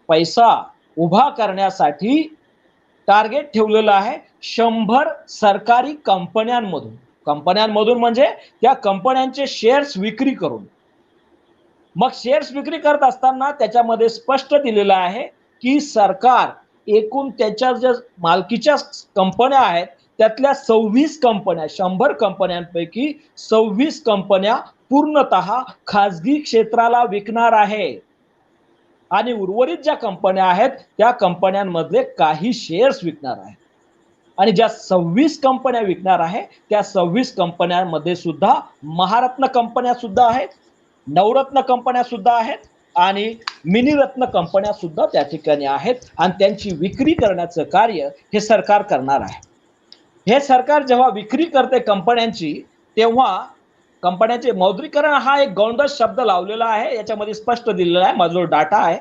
S3: पैसा उभा करण्यासाठी टार्गेट ठेवलेलं आहे 100 सरकारी कंपन्यांमधून म्हणजे त्या कंपन्यांचे शेअर्स विक्री करून. मग शेअर्स विक्री करत असताना त्याच्यामध्ये स्पष्ट दिलेलं आहे की सरकार एकूण त्याच्या ज्या मालकीच्या कंपन्या आहेत त्यातल्या 26 कंपन्या, 100 कंपन्यांपैकी 26 कंपन्या पूर्णतः खाजगी क्षेत्राला विकणार आहे आणि उर्वरित ज्या कंपन्या आहेत त्या कंपन्यांमधले काही शेअर्स विकणार आहे. आणि ज्या 26 कंपन्या विकणार आहे त्या 26 कंपन्यांमध्ये सुद्धा महारत्न कंपन्या सुद्धा आहेत, नवरत्न कंपन्या सुद्धा आहेत आणि मिनीरत्न कंपन्या सुद्धा त्या ठिकाणी आहेत आणि त्यांची विक्री करण्याचं कार्य हे सरकार करणार आहे. हे सरकार जेव्हा विक्री करते कंपन्यांची, तेव्हा कंपन्यांचे मौद्रीकरण हा एक गोंडस शब्द लावलेला आहे, याच्यामध्ये स्पष्ट दिलेला आहे, माझा डाटा आहे.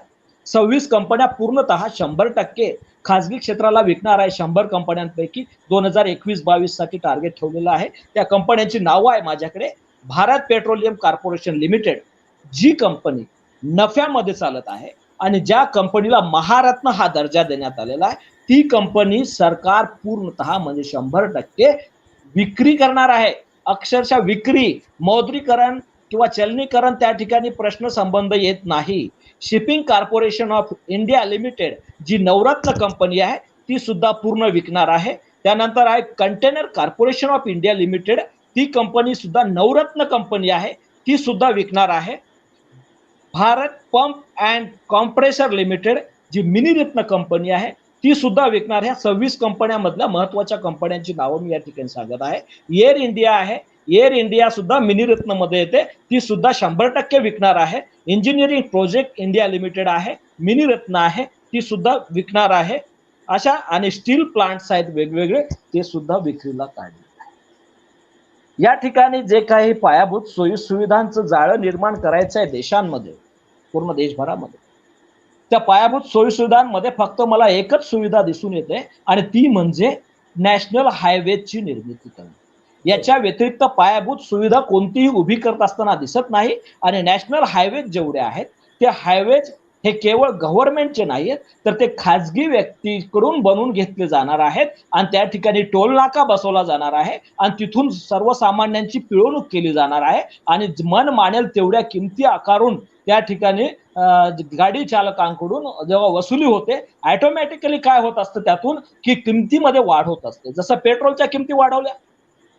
S3: 26 कंपन्या पूर्णतः 100% खाजगी क्षेत्राला विकणार आहे. 100 कंपन्यांपैकी 2021-22 साठी टार्गेट ठेवलेलं आहे. त्या कंपन्यांची नावं आहे माझ्याकडे. भारत पेट्रोलियम कॉर्पोरेशन लिमिटेड, जी कंपनी नफ्यामध्ये चालत आहे आणि ज्या कंपनीला महारत्न हा दर्जा देण्यात आलेला आहे, ती कंपनी सरकार पूर्णतः म्हणजे 100% विक्री करणार आहे. अक्षरशः विक्री, मौद्रीकरण किंवा चलनीकरण त्या ठिकाणी प्रश्न संबंध येत नाही. Shipping Corporation of India Limited, जी नवरत्न कंपनी आहे, ती सुद्धा पूर्ण विकणार आहे. त्यानंतर आहे Container Corporation of India Limited, ती कंपनी सुद्धा नवरत्न कंपनी आहे, ती सुद्धा विकणार आहे. Bharat Pump and Compressor Limited, जी मिनीरत्न कंपनी आहे, ती सुद्धा विकणार. ह्या 26 कंपन्यांमधल्या महत्वाच्या कंपन्यांची नावं मी या ठिकाणी सांगत आहे. एअर इंडिया आहे, एअर इंडिया सुद्धा मिनीरत्न मध्ये येते, ती सुद्धा 100% विकणार आहे. इंजिनिअरिंग प्रोजेक्ट इंडिया लिमिटेड आहे, मिनीरत्न आहे, ती सुद्धा विकणार आहे. अशा आणि स्टील प्लांट्स आहेत वेगवेगळे, ते सुद्धा विक्रीला काढले. या ठिकाणी जे काही पायाभूत सोयी सुविधांचं जाळं निर्माण करायचं आहे देशांमध्ये, पूर्ण देशभरामध्ये, त्या पायाभूत सोयी सुविधांमध्ये फक्त मला एकच सुविधा दिसून येते आणि ती म्हणजे नॅशनल हायवेची निर्मिती करणे. याच्या व्यतिरिक्त पायाभूत सुविधा कोणतीही उभी करत असताना दिसत नाही. आणि नॅशनल हायवे जेवढे आहेत ते हायवेज हे केवळ गव्हर्नमेंटचे नाहीत, तर ते खाजगी व्यक्तीकडून बनवून घेतले जाणार आहेत आणि त्या ठिकाणी टोल नाका बसवला जाणार आहे आणि तिथून सर्वसामान्यांची पिळवणूक केली जाणार आहे आणि मन मानेल तेवढ्या किमती आकारून त्या ठिकाणी गाडी चालकांकडून जेव्हा वसुली होते, ऑटोमॅटिकली काय होत असतं त्यातून की किमतीमध्ये वाढ होत असते. जसं पेट्रोलच्या किमती वाढवल्या,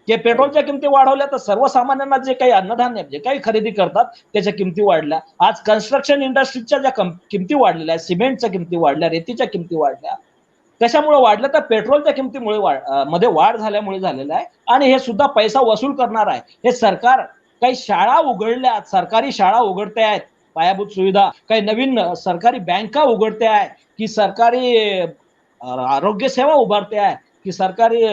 S3: की पेट्रोलच्या किमती वाढवल्या तर सर्वसामान्यांना जे काही अन्नधान्य जे काही खरेदी करतात त्याच्या किमती वाढल्या. आज कन्स्ट्रक्शन इंडस्ट्रीच्या ज्या किमती वाढलेल्या आहेत, सिमेंटच्या किमती वाढल्या, रेतीच्या किमती वाढल्या. कशामुळे वाढल्या तर पेट्रोलच्या किमतीमुळे मध्ये वाढ झाल्यामुळे झालेलं आहे. आणि हे सुद्धा पैसा वसूल करणार आहे. हे सरकार काही शाळा उघडल्या, सरकारी शाळा उघडते आहेत, पायाभूत सुविधा, काही नवीन सरकारी बँका उघडते आहे, की सरकारी आरोग्य सेवा उभारते आहे, की सरकारी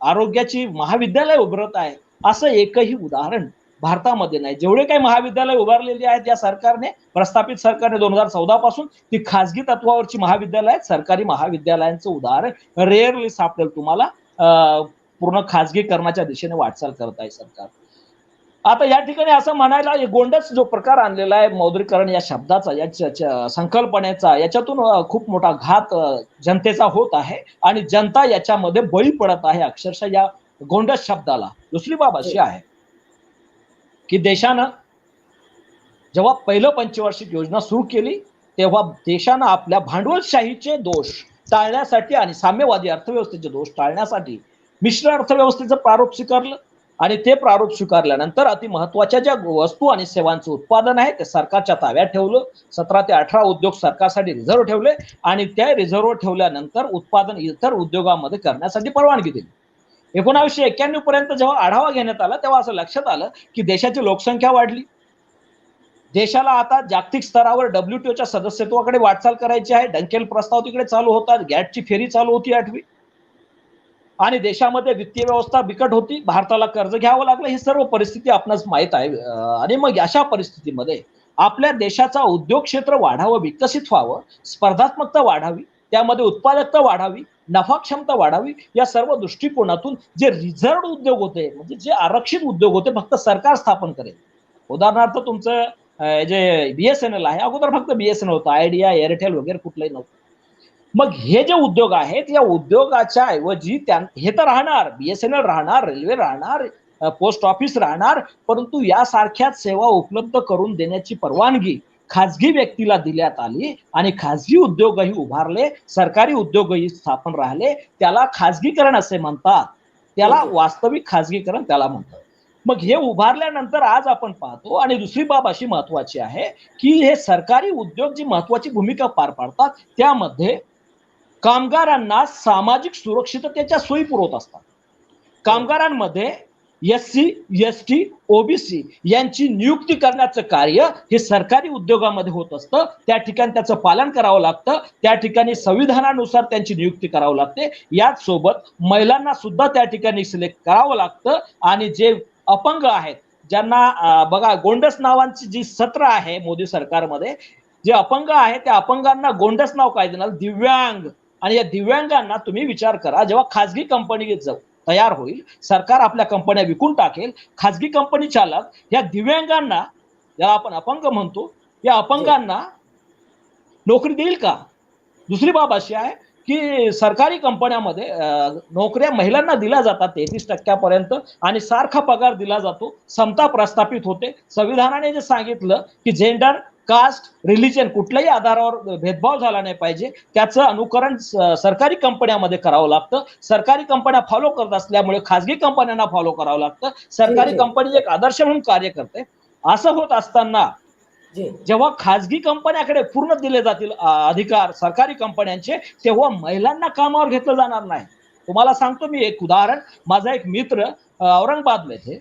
S3: आरोग्याची महाविद्यालय उभारत आहे. असं एकही उदाहरण भारतामध्ये नाही. जेवढे काही महाविद्यालय उभारलेली आहेत या सरकारने, प्रस्थापित सरकारने 2014 पासून, ती खासगी तत्वावरची महाविद्यालय आहेत. सरकारी महाविद्यालयांचं उदाहरण रेअरली सापडेल तुम्हाला. पूर्ण खासगीकरणाच्या दिशेने वाटचाल करत आहे सरकार. आता या ठिकाणी असं म्हणायला, गोंडस जो प्रकार आणलेला आहे मौद्रीकरण या शब्दाचा, या संकल्पनेचा, याच्यातून खूप मोठा घात जनतेचा होत आहे आणि जनता याच्यामध्ये बळी पडत आहे अक्षरशः या गोंडस शब्दाला. दुसरी बाब अशी आहे की देशानं जेव्हा पहिलं पंचवार्षिक योजना सुरू केली तेव्हा देशानं आपल्या भांडवलशाहीचे दोष टाळण्यासाठी आणि साम्यवादी अर्थव्यवस्थेचे दोष टाळण्यासाठी मिश्र अर्थव्यवस्थेचं प्रारूप स्वीकारलं आणि ते प्रारूप स्वीकारल्यानंतर अति महत्वाच्या ज्या वस्तू आणि सेवांचं उत्पादन आहे ते सरकारच्या ताब्यात ठेवलं. 17 ते 18 उद्योग सरकारसाठी रिझर्व्ह ठेवले आणि त्या रिझर्व्ह ठेवल्यानंतर उत्पादन इतर उद्योगांमध्ये करण्यासाठी परवानगी दिली. 1991 पर्यंत जेव्हा आढावा घेण्यात आला तेव्हा असं लक्षात आलं की देशाची लोकसंख्या वाढली. देशाला आता जागतिक स्तरावर WTOच्या सदस्यत्वाकडे वाटचाल करायची आहे. डंकेल प्रस्ताव तिकडे चालू होता, गॅटची फेरी चालू होती 8वी, आणि देशामध्ये वित्तीय व्यवस्था बिकट होती. भारताला कर्ज घ्यावं लागलं. ही सर्व परिस्थिती आपणास माहित आहे. आणि मग अशा परिस्थितीमध्ये आपल्या देशाचा उद्योग क्षेत्र वाढावं, विकसित व्हावं, स्पर्धात्मकता वाढावी, त्यामध्ये उत्पादकता वाढावी, नफाक्षमता वाढावी, या सर्व दृष्टिकोनातून जे रिझर्व्ड उद्योग होते, म्हणजे जे आरक्षित उद्योग होते, फक्त सरकार स्थापन करेल. उदाहरणार्थ तुमचं जे BSNL आहे, अगोदर फक्त BSNL होतं, आयडिया, एअरटेल वगैरे कुठलंही नव्हतं. मग हे जे उद्योग आहेत या उद्योगाच्या ऐवजी हे तर राहणार, BSNL राहणार, रेल्वे राहणार, पोस्ट ऑफिस राहणार, परंतु यासारख्याच सेवा उपलब्ध करून देण्याची परवानगी खाजगी व्यक्तीला देण्यात आली आणि खाजगी उद्योगही उभारले, सरकारी उद्योगही स्थापन राहिले. त्याला खाजगीकरण असे म्हणतात, त्याला वास्तविक खाजगीकरण त्याला म्हणतात. मग हे उभारल्यानंतर आज आपण पाहतो. आणि दुसरी बाब अशी महत्वाची आहे की हे सरकारी उद्योग जी महत्वाची भूमिका पार पाडतात त्यामध्ये कामगारांना सामाजिक सुरक्षिततेच्या सोयी पुरवत असतात. कामगारांमध्ये SC, ST, OBC यांची नियुक्ती करण्याचं कार्य हे सरकारी उद्योगामध्ये होत असतं. त्या ठिकाणी त्याचं पालन करावं लागतं, त्या ठिकाणी संविधानानुसार त्यांची नियुक्ती करावं लागते. याच सोबत महिलांना सुद्धा त्या ठिकाणी सिलेक्ट करावं लागतं. आणि जे अपंग आहेत, ज्यांना बघा गोंडस नावांची जी सत्र आहे मोदी सरकारमध्ये, जे अपंग आहेत त्या अपंगांना गोंडस नाव काय देणार? दिव्यांग. आणि या दिव्यांगांना तुम्ही विचार करा, जेव्हा खाजगी कंपनी तयार होईल, सरकार आपल्या कंपन्या विकून टाकेल, खाजगी कंपनी चालक या दिव्यांगांना, ज्याला आपण अपंग म्हणतो, या अपंगांना नोकरी देईल का? दुसरी बाब अशी आहे की सरकारी कंपन्यामध्ये नोकऱ्या महिलांना दिल्या जातात 33% आणि सारखा पगार दिला जातो, समता प्रस्थापित होते. संविधानाने जे सांगितलं की जेंडर, कास्ट, रिलिजन कुठल्याही आधारावर भेदभाव झाला नाही पाहिजे, त्याचं अनुकरण सरकारी कंपन्यांमध्ये करावं लागतं. सरकारी कंपन्या फॉलो करत असल्यामुळे खाजगी कंपन्यांना फॉलो करावं लागतं. सरकारी कंपनी एक आदर्श म्हणून कार्य करते. असं होत असताना जेव्हा खाजगी कंपन्याकडे पूर्ण दिले जातील अधिकार सरकारी कंपन्यांचे, तेव्हा महिलांना कामावर घेतलं जाणार नाही. तुम्हाला सांगतो मी एक उदाहरण. माझा एक मित्र औरंगाबादमध्ये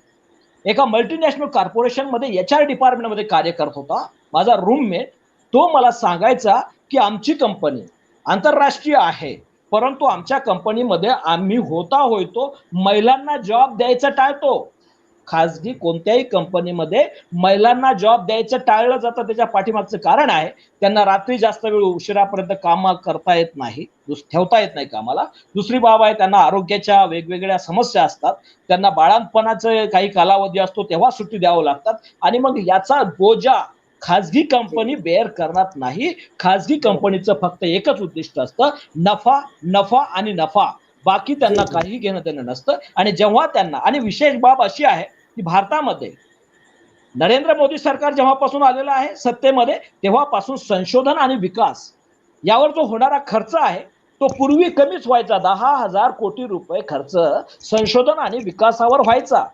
S3: एका मल्टीनॅशनल कॉर्पोरेशन मध्ये HR डिपार्टमेंटमध्ये कार्य करत होता. माझा रूममेट, तो मला सांगायचा की आमची कंपनी आंतरराष्ट्रीय आहे, परंतु आमच्या कंपनीमध्ये आम्ही होतो महिलांना जॉब द्यायचं टाळतो. खाजगी कोणत्याही कंपनीमध्ये महिलांना जॉब द्यायचं टाळलं जातं. त्याच्या पाठीमागचं कारण आहे, त्यांना रात्री जास्त वेळ उशिरापर्यंत काम करता येत नाही, ठेवता येत नाही कामाला. दुसरी बाब आहे, त्यांना आरोग्याच्या वेगवेगळ्या समस्या असतात, त्यांना बाळंतपणाचा काही कालावधी असतो तेव्हा सुट्टी द्यावं लागतात. आणि मग याचा बोजा खाजगी कंपनी बेअर करणार नाही. खाजगी कंपनीचं फक्त एकच उद्दिष्ट असतं, नफा, नफा आणि नफा. बाकी त्यांना काही घेणं देणं नसतं. आणि जेव्हा त्यांना, आणि विशेष बाब अशी आहे की भारतामध्ये नरेंद्र मोदी सरकार जेव्हापासून आलेलं आहे सत्तेमध्ये, तेव्हापासून संशोधन आणि विकास यावर जो होणारा खर्च आहे तो पूर्वी कमीच व्हायचा. 10,000 कोटी रुपये खर्च संशोधन आणि विकासावर व्हायचा,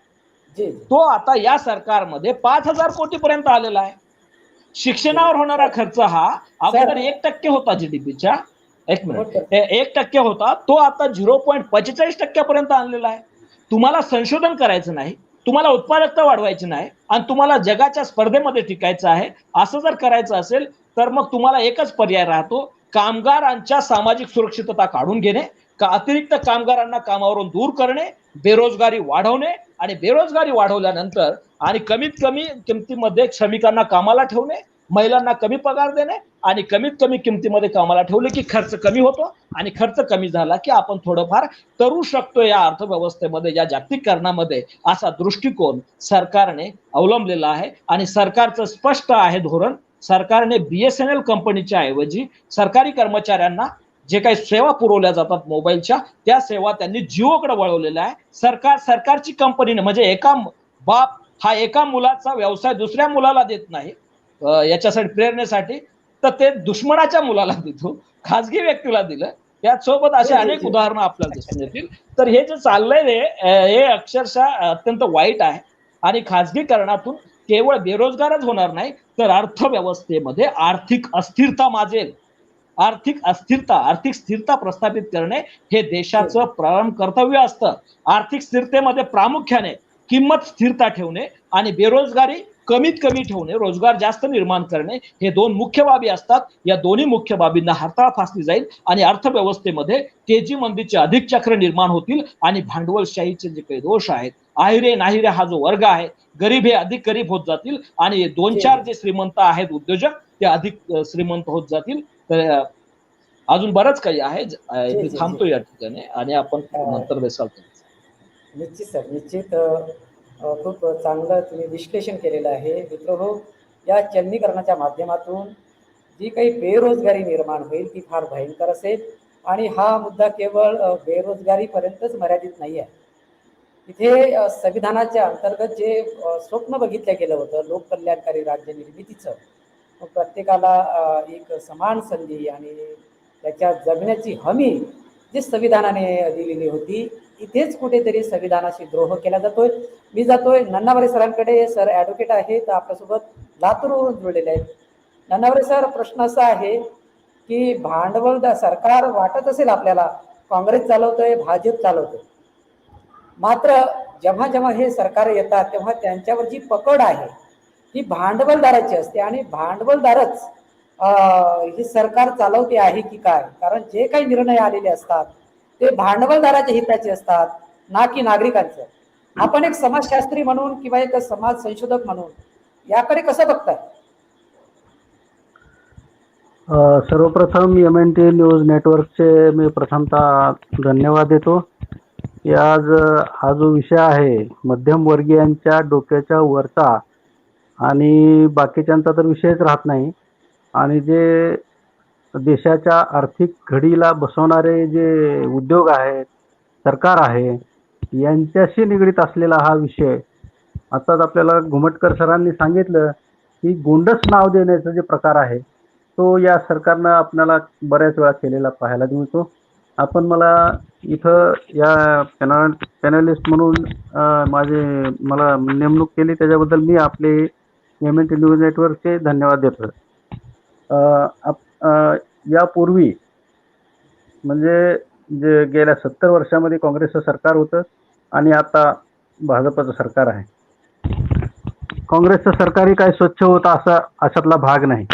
S3: तो आता या सरकारमध्ये 5,000 कोटी पर्यंत आलेला आहे. शिक्षणावर होणारा खर्च हा अगोदर 1% होता GDPच्या, 1% होता, तो आता 0.45% पर्यंत आणलेला आहे. तुम्हाला संशोधन करायचं नाही, तुम्हाला उत्पादकता वाढवायची नाही आणि तुम्हाला जगाच्या स्पर्धेमध्ये टिकायचं आहे, असं जर करायचं असेल तर मग तुम्हाला एकच पर्याय राहतो, कामगारांच्या सामाजिक सुरक्षितता काढून घेणे, अतिरिक्त कामगारांना कामावरून दूर करणे, बेरोजगारी वाढवणे. आणि बेरोजगारी वाढवल्यानंतर आणि कमीत कमी किमतीमध्ये श्रमिकांना कामाला ठेवणे, महिलांना कमी पगार देणे आणि कमीत कमी किमतीमध्ये कामाला ठेवले की खर्च कमी होतो आणि खर्च कमी झाला की आपण थोडंफार करू शकतो या अर्थव्यवस्थेमध्ये, या जागतिकीकरणामध्ये, असा दृष्टिकोन सरकारने अवलंबलेला आहे. आणि सरकारचं स्पष्ट आहे धोरण. सरकारने BSNL कंपनीच्या ऐवजी सरकारी कर्मचाऱ्यांना जे काही सेवा पुरवल्या जातात मोबाईलच्या, त्या सेवा त्यांनी जिओकडे वळवलेल्या आहे. सरकारची कंपनी म्हणजे एका बाप हा एका मुलाचा व्यवसाय दुसऱ्या मुलाला देत नाही याच्यासाठी प्रेरणेसाठी, तर ते दुश्मनाच्या मुलाला देतो, खासगी व्यक्तीला दिलं. त्यासोबत असे अनेक उदाहरणं आपल्याला दिसून येतील. तर हे जे चाललंय हे अक्षरशः अत्यंत वाईट आहे. आणि खासगीकरणातून केवळ बेरोजगारच होणार नाही, तर अर्थव्यवस्थेमध्ये आर्थिक अस्थिरता माजेल. आर्थिक स्थिरता प्रस्थापित करणे हे देशाचं प्रारंभ कर्तव्य असतं. आर्थिक स्थिरतेमध्ये प्रामुख्याने किंमत स्थिरता ठेवणे आणि बेरोजगारी कमीत कमी ठेवणे, रोजगार जास्त निर्माण करणे, हे दोन मुख्य बाबी असतात. या दोन्ही मुख्य बाबींना हरताळ फासली जाईल आणि अर्थव्यवस्थेमध्ये तेजी मंदीचे अधिक चक्र निर्माण होतील आणि भांडवलशाहीचे जे काही दोष आहेत, आहिरे नाहिरे हा जो वर्ग आहे, गरीब हे अधिक गरीब होत जातील आणि 2-4 जे श्रीमंत आहेत उद्योजक ते अधिक श्रीमंत होत जातील. तर अजून बरंच काही आहे. थांबतो या ठिकाणी आणि आपण नंतर देसाल.
S1: निश्चित सर, निश्चित. खूप चांगलं तुम्ही विश्लेषण केलेलं आहे. मित्रहो, या चलनीकरणाच्या माध्यमातून जी काही बेरोजगारी निर्माण होईल ती फार भयंकर असेल. आणि हा मुद्दा केवळ बेरोजगारीपर्यंतच मर्यादित नाही आहे. इथे संविधानाच्या अंतर्गत जे स्वप्न बघितलं गेलं होतं लोककल्याणकारी राज्य निर्मितीचं, प्रत्येकाला एक समान संधी आणि त्याच्या जगण्याची हमी जी संविधानाने दिलेली होती, इथेच कुठेतरी संविधानाशी द्रोह केला जातोय. मी जातोय नन्नावरे सरांकडे. सर ॲडव्होकेट आहेत, आपल्यासोबत लातूरवरून जुळलेले आहेत. नन्नावरे सर, प्रश्न असा आहे की भांडवल सरकार वाटत असेल आपल्याला काँग्रेस चालवतोय, भाजप चालवतोय, मात्र जेव्हा जेव्हा हे सरकार येतात तेव्हा त्यांच्यावर जी पकड आहे ही भांडवलदाराची असते. आणि भांडवलदारच ही सरकार चालवते आहे की काय, कारण जे काही निर्णय आलेले असतात ते भांडवलदाराच्या हिताचे असतात, ना की नागरिकांचं. आपण एक समाजशास्त्री म्हणून किंवा एक समाज संशोधक म्हणून याकडे कसं बघताय?
S4: सर्वप्रथम MNT न्यूज नेटवर्कचे मी प्रथमतः धन्यवाद देतो की आज हा जो विषय आहे मध्यमवर्गीयांच्या डोक्याच्या वरचा आणि बाकीच्यांचा तर विषयच राहत नाही, आणि जे देशाच्या आर्थिक घडीला बसवणारे जे उद्योग आहेत, सरकार आहे, यांच्याशी निगडीत असलेला हा विषय. आताच आपल्याला घुमटकर सरांनी सांगितलं की गोंडस नाव देण्याचा जे प्रकार आहे तो या सरकारनं आपल्याला बऱ्याच वेळा केलेला पाहायला मिळतो. आपण मला इथं या पॅनलिस्ट म्हणून मला नेमणूक केली त्याच्याबद्दल मी आपले MNT न्यूज नेटवर्कचे धन्यवाद देतो. यापूर्वी म्हणजे जे गेल्या 70 वर्षामध्ये काँग्रेसचं सरकार होतं आणि आता भाजपचं सरकार आहे. काँग्रेसचं सरकारही काय स्वच्छ होतं अशातला भाग नाही.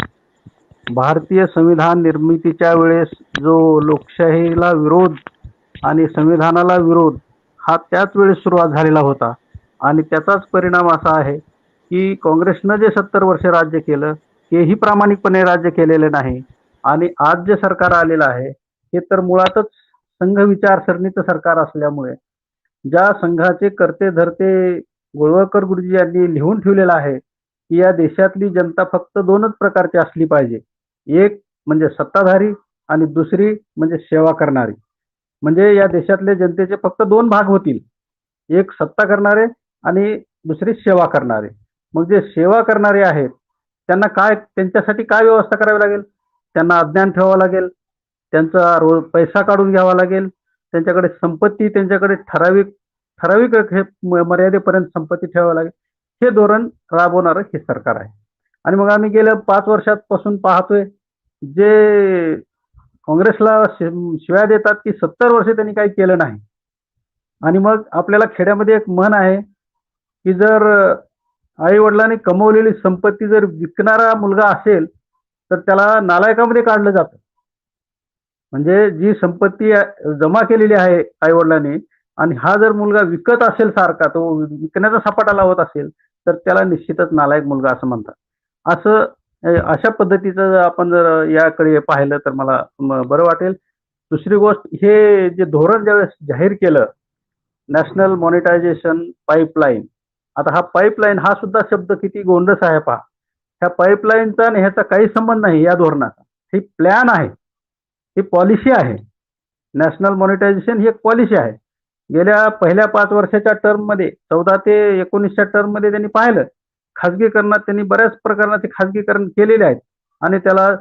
S4: भारतीय संविधान निर्मितीच्या वेळेस जो लोकशाहीला विरोध आणि संविधानाला विरोध हा त्याच वेळेस सुरुवात झालेला होता. आणि त्याचाच परिणाम असा आहे की काँग्रेसनं जे 70 वर्ष राज्य केलं तेही प्रामाणिकपणे राज्य केलेले नाही. आणि आज जे सरकार आलेलं आहे हे तर मुळातच संघ विचारसरणीचं सरकार असल्यामुळे ज्या संघाचे करते धरते गोळवळकर गुरुजी यांनी लिहून ठेवलेलं आहे की या देशातली जनता फक्त 2च प्रकारची असली पाहिजे, एक म्हणजे सत्ताधारी आणि दुसरी म्हणजे सेवा करणारी. म्हणजे या देशातल्या जनतेचे फक्त 2 भाग होतील, एक सत्ता करणारे आणि दुसरी सेवा करणारे. मग जे सेवा करणारे आहेत त्यांना त्यांच्यासाठी काय व्यवस्था करावी लागेल? त्यांना अज्ञान ठेवावं लागेल, त्यांचा पैसा काढून घ्यावा लागेल, त्यांच्याकडे संपत्ती त्यांच्याकडे ठराविक मर्यादेपर्यंत संपत्ती ठेवावी लागेल. हे धोरण राबवणारं हे सरकार आहे. आणि मग आम्ही गेल्या 5 वर्षांपासून पाहतोय जे काँग्रेसला शिव्या देतात की 70 वर्ष त्यांनी काही केलं नाही. आणि मग आपल्याला खेड्यामध्ये एक म्हण आहे की जर आई वडिलांनी कमवलेली संपत्ती जर विकणारा मुलगा असेल तर त्याला नालायकामध्ये काढलं जातं. म्हणजे जी संपत्ती जमा केलेली आहे आई वडिलांनी आणि हा जर मुलगा विकत असेल सारखा, तो विकण्याचा सपाटा लावत असेल तर त्याला निश्चितच नालायक मुलगा असं म्हणतात. असं अशा पद्धतीचं जर आपण जर याकडे पाहिलं तर मला बरं वाटेल. दुसरी गोष्ट, हे जे धोरण ज्यावेळेस जाहीर केलं, नॅशनल मॉनिटायझेशन पाईपलाईन. आता हा पाईपलाईन हा सुद्धा शब्द किती गोंडस आहे पहा. ह्या पाईपलाईनचा आणि ह्याचा काही संबंध नाही या धोरणाचा. ही प्लॅन आहे, ही पॉलिसी आहे. नॅशनल मॉनिटायझेशन ही एक पॉलिसी आहे. गेल्या पहिल्या 5 वर्षाच्या टर्ममध्ये 14 ते 19च्या टर्ममध्ये त्यांनी पाहिलं, खाजगीकरणात त्यांनी बऱ्याच प्रकरणात ते खाजगीकरण केलेले आहेत आणि त्याला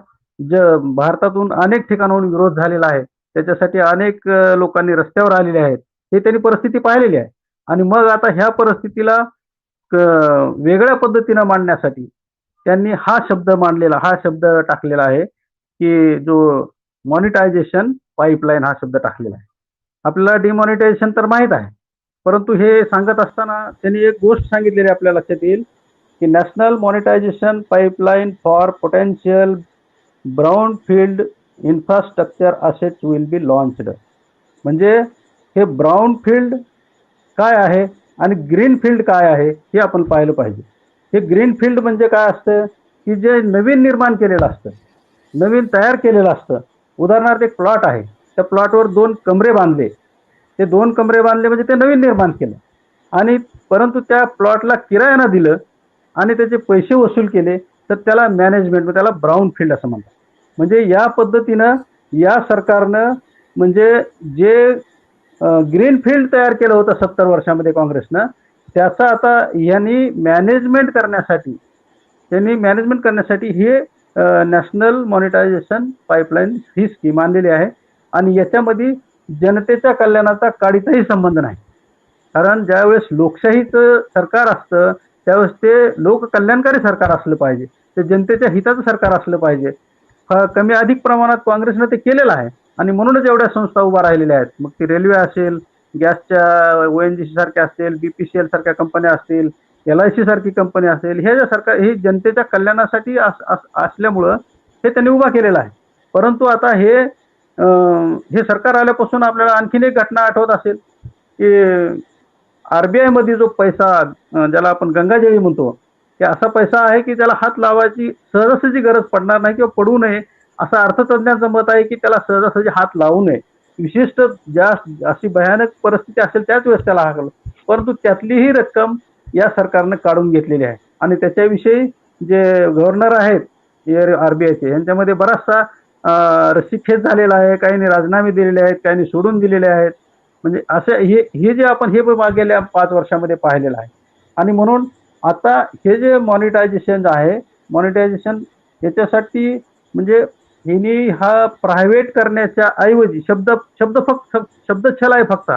S4: भारतातून अनेक ठिकाणाहून विरोध झालेला आहे. त्याच्यासाठी अनेक लोकांनी रस्त्यावर आलेले आहेत. हे त्यांनी परिस्थिती पाहिलेली आहे आणि मग आता ह्या परिस्थितीला वेगळ्या पद्धतीनं मांडण्यासाठी त्यांनी हा शब्द मांडलेला, हा शब्द टाकलेला आहे, की जो मॉनिटायझेशन पाईपलाईन हा शब्द टाकलेला आहे. आपल्याला डिमॉनिटायझेशन तर माहीत आहे, परंतु हे सांगत असताना त्यांनी एक गोष्ट सांगितलेली आपल्या लक्षात येईल, की national monetization pipeline for potential brown field infrastructure assets will be launched. म्हणजे हे ब्राउन फील्ड काय आहे आणि ग्रीन फील्ड काय आहे हे आपण पाहिलं पाहिजे. हे ग्रीन फील्ड म्हणजे काय असतं, की जे नवीन निर्माण केलेलं असतं, नवीन तयार केलेलं असतं. उदाहरणार्थ एक प्लॉट आहे, त्या प्लॉटवर 2 कमरे बांधले, ते 2 कमरे बांधले म्हणजे ते नवीन निर्माण केलं आणि परंतु त्या प्लॉटला किरायानं दिलं आणि त्याचे पैसे वसूल केले, तर त्याला मॅनेजमेंट, त्याला ब्राउन फील्ड असं म्हणतात. म्हणजे या पद्धतीनं या सरकारनं म्हणजे जे ग्रीन फील्ड तयार केलं होतं 70 वर्षामध्ये काँग्रेसनं, त्याचा आता यांनी मॅनेजमेंट करण्यासाठी हे नॅशनल मॉनिटायझेशन पाईपलाईन ही स्कीम आणलेली आहे आणि याच्यामध्ये जनतेच्या कल्याणाचा काडीचाही संबंध नाही. कारण ज्यावेळेस लोकशाहीचं सरकार असतं त्यावेळेस ते लोककल्याणकारी सरकार असलं पाहिजे, ते जनतेच्या हिताचं सरकार असलं पाहिजे. कमी अधिक प्रमाणात काँग्रेसनं ते केलेलं आहे आणि म्हणूनच एवढ्या संस्था उभा राहिलेल्या आहेत. मग ती रेल्वे असेल, गॅसच्या ONGC सारख्या असतील, BPCL सारख्या कंपन्या असतील, LIC सारखी कंपनी असेल, हे जे सरकार हे जनतेच्या कल्याणासाठी असल्यामुळं हे त्यांनी उभा केलेलं आहे. परंतु आता हे सरकार आल्यापासून आपल्याला आणखीन एक घटना आठवत असेल, की RBI मध्ये जो पैसा ज्याला आपण गंगाजळी म्हणतो, की असा पैसा आहे की त्याला हात लावायची सहजासहजी गरज पडणार नाही किंवा पडू नये असं अर्थतज्ञांचं मत आहे, की त्याला सहजासहजी हात लावू नये. विशिष्ट ज्या अशी भयानक परिस्थिती असेल त्याच वेळेस त्याला हाकल, परंतु त्यातलीही रक्कम या सरकारनं काढून घेतलेली आहे आणि त्याच्याविषयी जे गव्हर्नर आहेत RBIचे यांच्यामध्ये बराचसा रस्सीखेच झालेला आहे. काहींनी राजीनामे दिलेले आहेत, काहींनी सोडून दिलेले आहेत. म्हणजे असं हे जे आपण हे गेल्या 5 वर्षामध्ये पाहिलेलं आहे आणि म्हणून आता हे जे मॉनिटायझेशन याच्यासाठी म्हणजे हिनी हा प्रायव्हेट करण्याच्या ऐवजी शब्दछल आहे फक्त.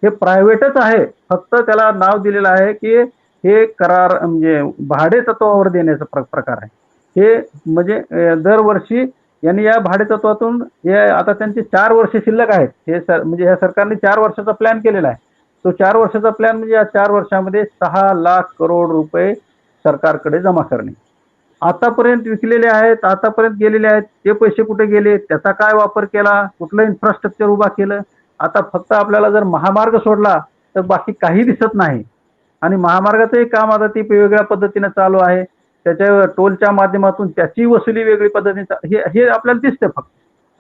S4: हे प्रायव्हेटच आहे, फक्त त्याला नाव दिलेलं आहे की हे करार म्हणजे भाडे तत्वावर देण्याचा प्रकार आहे. हे म्हणजे दरवर्षी यांनी या भाडे तत्वातून हे आता त्यांचे 4 वर्ष शिल्लक आहेत. म्हणजे ह्या सरकारने 4 वर्षाचा प्लॅन केलेला आहे. तो 4 वर्षाचा प्लॅन म्हणजे या 4 वर्षामध्ये 6 लाख करोड रुपये सरकारकडे जमा करणे. आतापर्यंत विकलेले आहेत, आतापर्यंत गेलेले आहेत, ते पैसे कुठे गेले, त्याचा काय वापर केला, कुठलं इन्फ्रास्ट्रक्चर उभा केलं. आता फक्त आपल्याला जर महामार्ग सोडला तर बाकी काही दिसत नाही आणि महामार्गाचंही काम आता ती वेगवेगळ्या पद्धतीनं चालू आहे. त्याच्या टोलच्या माध्यमातून त्याची वसुली वेगळी पद्धतीने हे आपल्याला दिसतं फक्त,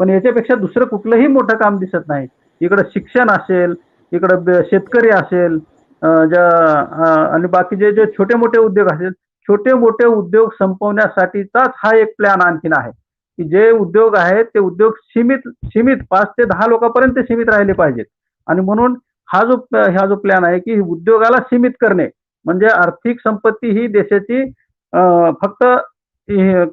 S4: पण याच्यापेक्षा दुसरं कुठलंही मोठं काम दिसत नाही. इकडं शिक्षण असेल, इकडं शेतकरी असेल, आणि बाकीचे जे छोटे मोठे उद्योग असेल, छोटे मोठे उद्योग संपवण्यासाठीचाच हा एक प्लॅन आणखीन आहे, की जे उद्योग आहेत ते उद्योग सीमित 5 ते 10 लोकांपर्यंत सीमित राहिले पाहिजेत आणि म्हणून हा जो प्लॅन आहे की उद्योगाला सीमित करणे म्हणजे आर्थिक संपत्ती ही देशाची फक्त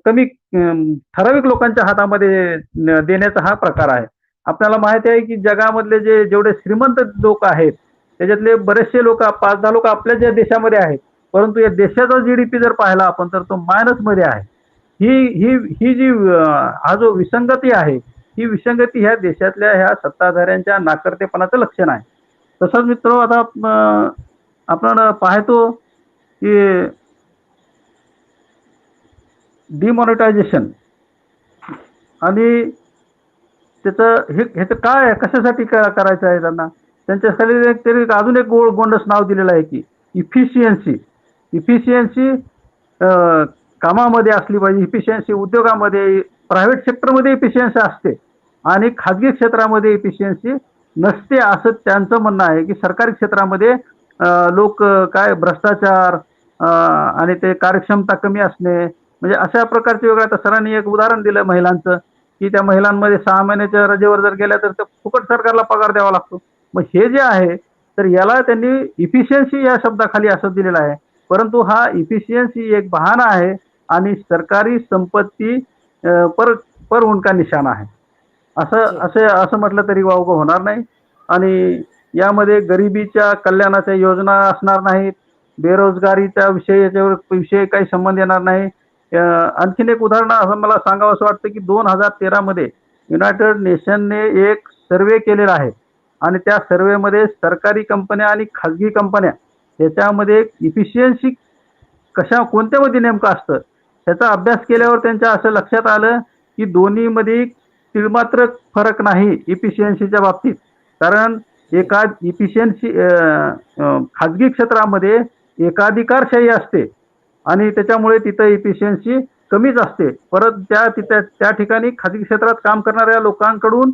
S4: कमी ठराविक लोकांच्या हातामध्ये देण्याचा हा प्रकार आहे. आपल्याला माहिती आहे की जगामधले जेवढे श्रीमंत लोक आहेत त्याच्यातले बरेचसे लोक 5-10 लोक आपल्या ज्या देशामध्ये आहेत, परंतु या देशाचा GDP जर पाहिला आपण तर तो मायनस मध्ये आहे. ही जी हा जो विसंगती आहे, ही विसंगती ह्या देशातल्या ह्या सत्ताधाऱ्यांच्या नाकर्तेपणाचं लक्षण आहे. तसंच मित्र आता आपण पाहतो की डिमॉनिटायझेशन आणि ह्याचं काय आहे, कशासाठी करायचं आहे त्यांना. त्यांच्यासाठी तरी अजून एक गोंडस नाव दिलेलं आहे की इफिशियन्सी. इफिशियन्सी कामामध्ये असली पाहिजे, इफिशियन्सी उद्योगामध्ये, प्रायव्हेट सेक्टरमध्ये इफिशियन्सी असते आणि खाजगी क्षेत्रामध्ये इफिशियन्सी नसते असं त्यांचं म्हणणं आहे. की सरकारी क्षेत्रामध्ये लोक काय भ्रष्टाचार आणि ते कार्यक्षमता कमी असणे, म्हणजे अशा प्रकारचे वेगळं. आता सरांनी एक उदाहरण दिलं महिलांचं, की त्या महिलांमध्ये 6 महिन्याच्या रजेवर जर गेल्या तर फुकट सरकारला पगार द्यावा लागतो. मग हे जे आहे तर याला त्यांनी इफिशियन्सी या शब्दाखाली असं दिलेलं आहे. परंतु हा इफिशियन्सी एक बहाणा आहे आणि सरकारी संपत्ती पर उनका निशाणा आहे. असं म्हटलं तरी वावगं होणार नाही. आणि यामध्ये गरिबीच्या कल्याणाच्या योजना असणार नाहीत, बेरोजगारीच्या विषयी काही संबंध येणार नाही. आणखीन एक उदाहरण असं मला सांगावं असं वाटतं की 2013 मध्ये युनायटेड नेशनने एक सर्वे केलेला आहे आणि त्या सर्वेमध्ये सरकारी कंपन्या आणि खाजगी कंपन्या याच्यामध्ये इफिशियन्सी कोणत्यामध्ये नेमकं असतं त्याचा अभ्यास केल्यावर त्यांच्या असं लक्षात आलं की दोन्हीमध्ये तिळमात्र फरक नाही इफिशियन्सीच्या बाबतीत. कारण इफिशियन्सी खाजगी क्षेत्रामध्ये एकाधिकारशाही असते आणि त्याच्यामुळे तिथं इफिशियन्सी कमीच असते. परत त्या ठिकाणी खाजगी क्षेत्रात काम करणाऱ्या लोकांकडून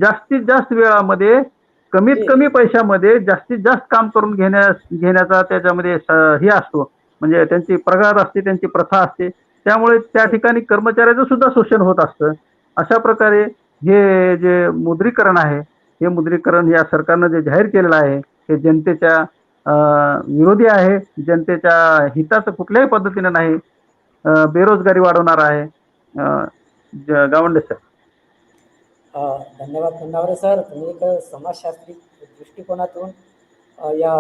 S4: जास्तीत जास्त वेळामध्ये कमीत कमी पैशामध्ये जास्तीत जास्त काम करून घेण्याचा त्याच्यामध्ये हे असतो, म्हणजे त्यांची प्रघात असते, त्यांची प्रथा असते. त्यामुळे त्या ठिकाणी कर्मचाऱ्याचं सुद्धा शोषण होत असतं. अशा प्रकारे हे जे मुद्रीकरण आहे, हे मुद्रीकरण या सरकारनं जे जाहीर केलेलं आहे हे जनतेच्या विरोधी आहे, जनतेच्या हिताचं कुठल्याही पद्धतीने नाही, बेरोजगारी वाढवणार आहे. गावंडे सर.
S1: धन्यवाद धन्यवाद सर. तुम्ही एक समाजशास्त्री दृष्टिकोनातून या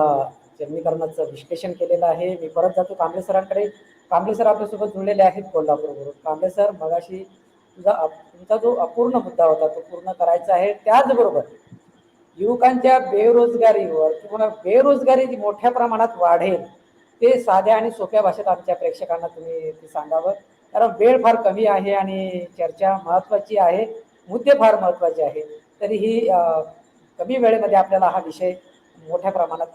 S1: चलनीकरणाचं विश्लेषण केलेलं आहे. मी परत जातो कांबळे सरांकडे. कांबळे सर आपल्यासोबत जुळलेले आहेत कोल्हापूरवरून. कांबळे सर, मगाशी तुमचा जो अपूर्ण मुद्दा होता तो पूर्ण करायचा आहे. त्याचबरोबर युवकांच्या बेरोजगारीवर किंवा बेरोजगारी जी मोठ्या प्रमाणात वाढेल ते साध्या आणि सोप्या भाषेत आमच्या प्रेक्षकांना तुम्ही ते सांगावं, कारण वेळ फार कमी आहे आणि चर्चा महत्त्वाची आहे, मुद्दे फार महत्त्वाचे आहेत. तरीही कमी वेळेमध्ये आपल्याला हा विषय मोठ्या प्रमाणात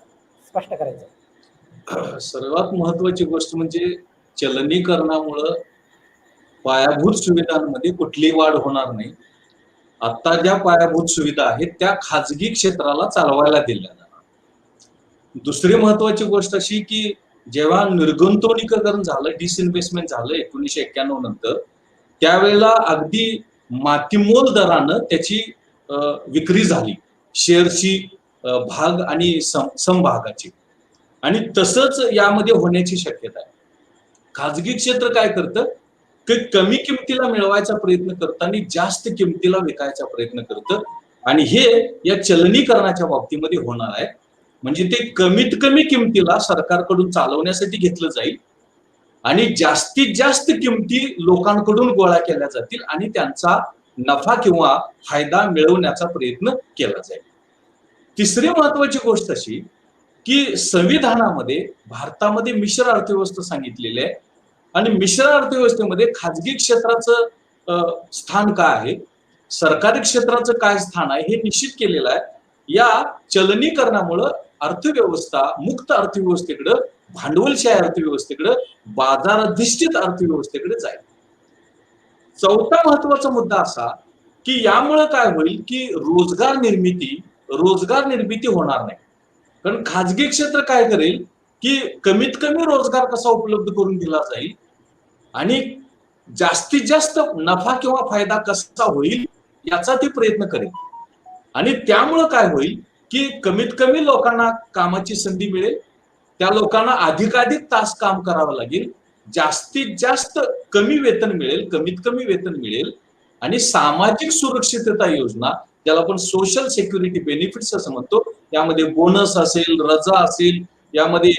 S1: स्पष्ट करायचा आहे.
S2: सर्वात महत्वाची गोष्ट म्हणजे चलनीकरणामुळं पायाभूत सुविधांमध्ये कुठलीही वाढ होणार नाही. आता ज्या पायाभूत सुविधा आहेत त्या खाजगी क्षेत्राला चालवायला दिल्या जाणार. दुसरी महत्वाची गोष्ट अशी की जेव्हा निर्गुंतवणुकीकरण झालं, डिसइन्व्हेस्टमेंट झालं 1991 नंतर, त्यावेळेला अगदी मातीमोल दरानं त्याची विक्री झाली, शेअरची भाग आणि समभागाची. आणि तसंच यामध्ये होण्याची शक्यता आहे. खाजगी क्षेत्र काय करतं की कमी किमतीला मिळवायचा प्रयत्न करतं आणि जास्त किमतीला विकायचा प्रयत्न करतं. आणि हे या चलनीकरणाच्या बाबतीमध्ये होणार आहे. म्हणजे ते कमीत कमी किमतीला सरकारकडून चालवण्यासाठी घेतलं जाईल आणि जास्तीत जास्त किमती लोकांकडून गोळा केल्या जातील आणि त्यांचा नफा किंवा फायदा मिळवण्याचा प्रयत्न केला जाईल. तिसरी महत्वाची गोष्ट अशी की संविधानामध्ये भारतामध्ये मिश्र अर्थव्यवस्था सांगितलेली आहे आणि मिश्र अर्थव्यवस्थेमध्ये खाजगी क्षेत्राचं स्थान काय आहे, सरकारी क्षेत्राचं काय स्थान आहे हे निश्चित केलेलं आहे. या चलनीकरणामुळं अर्थव्यवस्था मुक्त अर्थव्यवस्थेकडं, भांडवलशाही अर्थव्यवस्थेकडं, बाजाराधिष्ठित अर्थव्यवस्थेकडे जाईल. चौथा महत्वाचा मुद्दा असा की यामुळे काय होईल की रोजगार निर्मिती होणार नाही. कारण खाजगी क्षेत्र काय करेल की कमीत कमी रोजगार कसा उपलब्ध करून दिला जाईल आणि जास्तीत जास्त नफा किंवा फायदा कसा होईल याचा ते प्रयत्न करेल. आणि त्यामुळं काय होईल की कमीत कमी लोकांना कामाची संधी मिळेल, त्या लोकांना अधिकाधिक तास काम करावं लागेल, जास्तीत जास्त कमीत कमी वेतन मिळेल आणि सामाजिक सुरक्षितता योजना, ज्याला आपण सोशल सिक्युरिटी बेनिफिट्स असं म्हणतो, यामध्ये बोनस असेल, रजा असेल, यामध्ये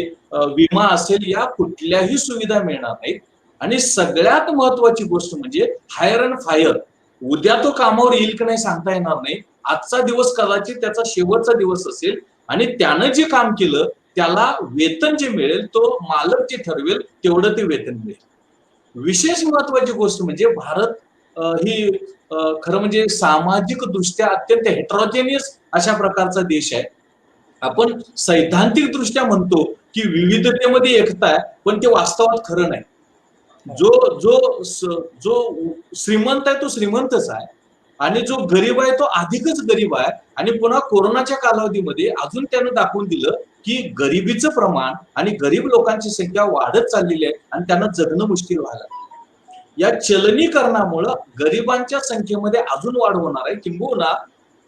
S2: विमा असेल, या कुठल्याही सुविधा मिळणार नाहीत. आणि सगळ्यात महत्वाची गोष्ट म्हणजे हायर अँड फायर. उद्या तो कामावर येईल की नाही सांगता येणार नाही. आजचा दिवस कदाचित त्याचा शेवटचा दिवस असेल आणि त्यानं जे काम केलं त्याला वेतन जे मिळेल तो मालक जे ठरवेल तेवढं ते वेतन मिळेल. विशेष महत्वाची गोष्ट म्हणजे भारत ही खरं म्हणजे सामाजिक दृष्ट्या अत्यंत हेट्रोजेनियस अशा प्रकारचा देश आहे. आपण सैद्धांतिक दृष्ट्या म्हणतो की विविधतेमध्ये एकता आहे, पण ते वास्तवात खरं नाही. जो जो जो श्रीमंत आहे तो श्रीमंतच आहे आणि जो गरीब आहे तो अधिकच गरीब आहे. आणि पुन्हा कोरोनाच्या कालावधीमध्ये अजून त्यानं दाखवून दिलं की गरिबीचं प्रमाण आणि गरीब लोकांची संख्या वाढत चाललेली आहे आणि त्यांना जगणं मुश्किल व्हायला लागलं. या चलनीकरणामुळं गरिबांच्या संख्येमध्ये अजून वाढ होणार आहे, किंबहुना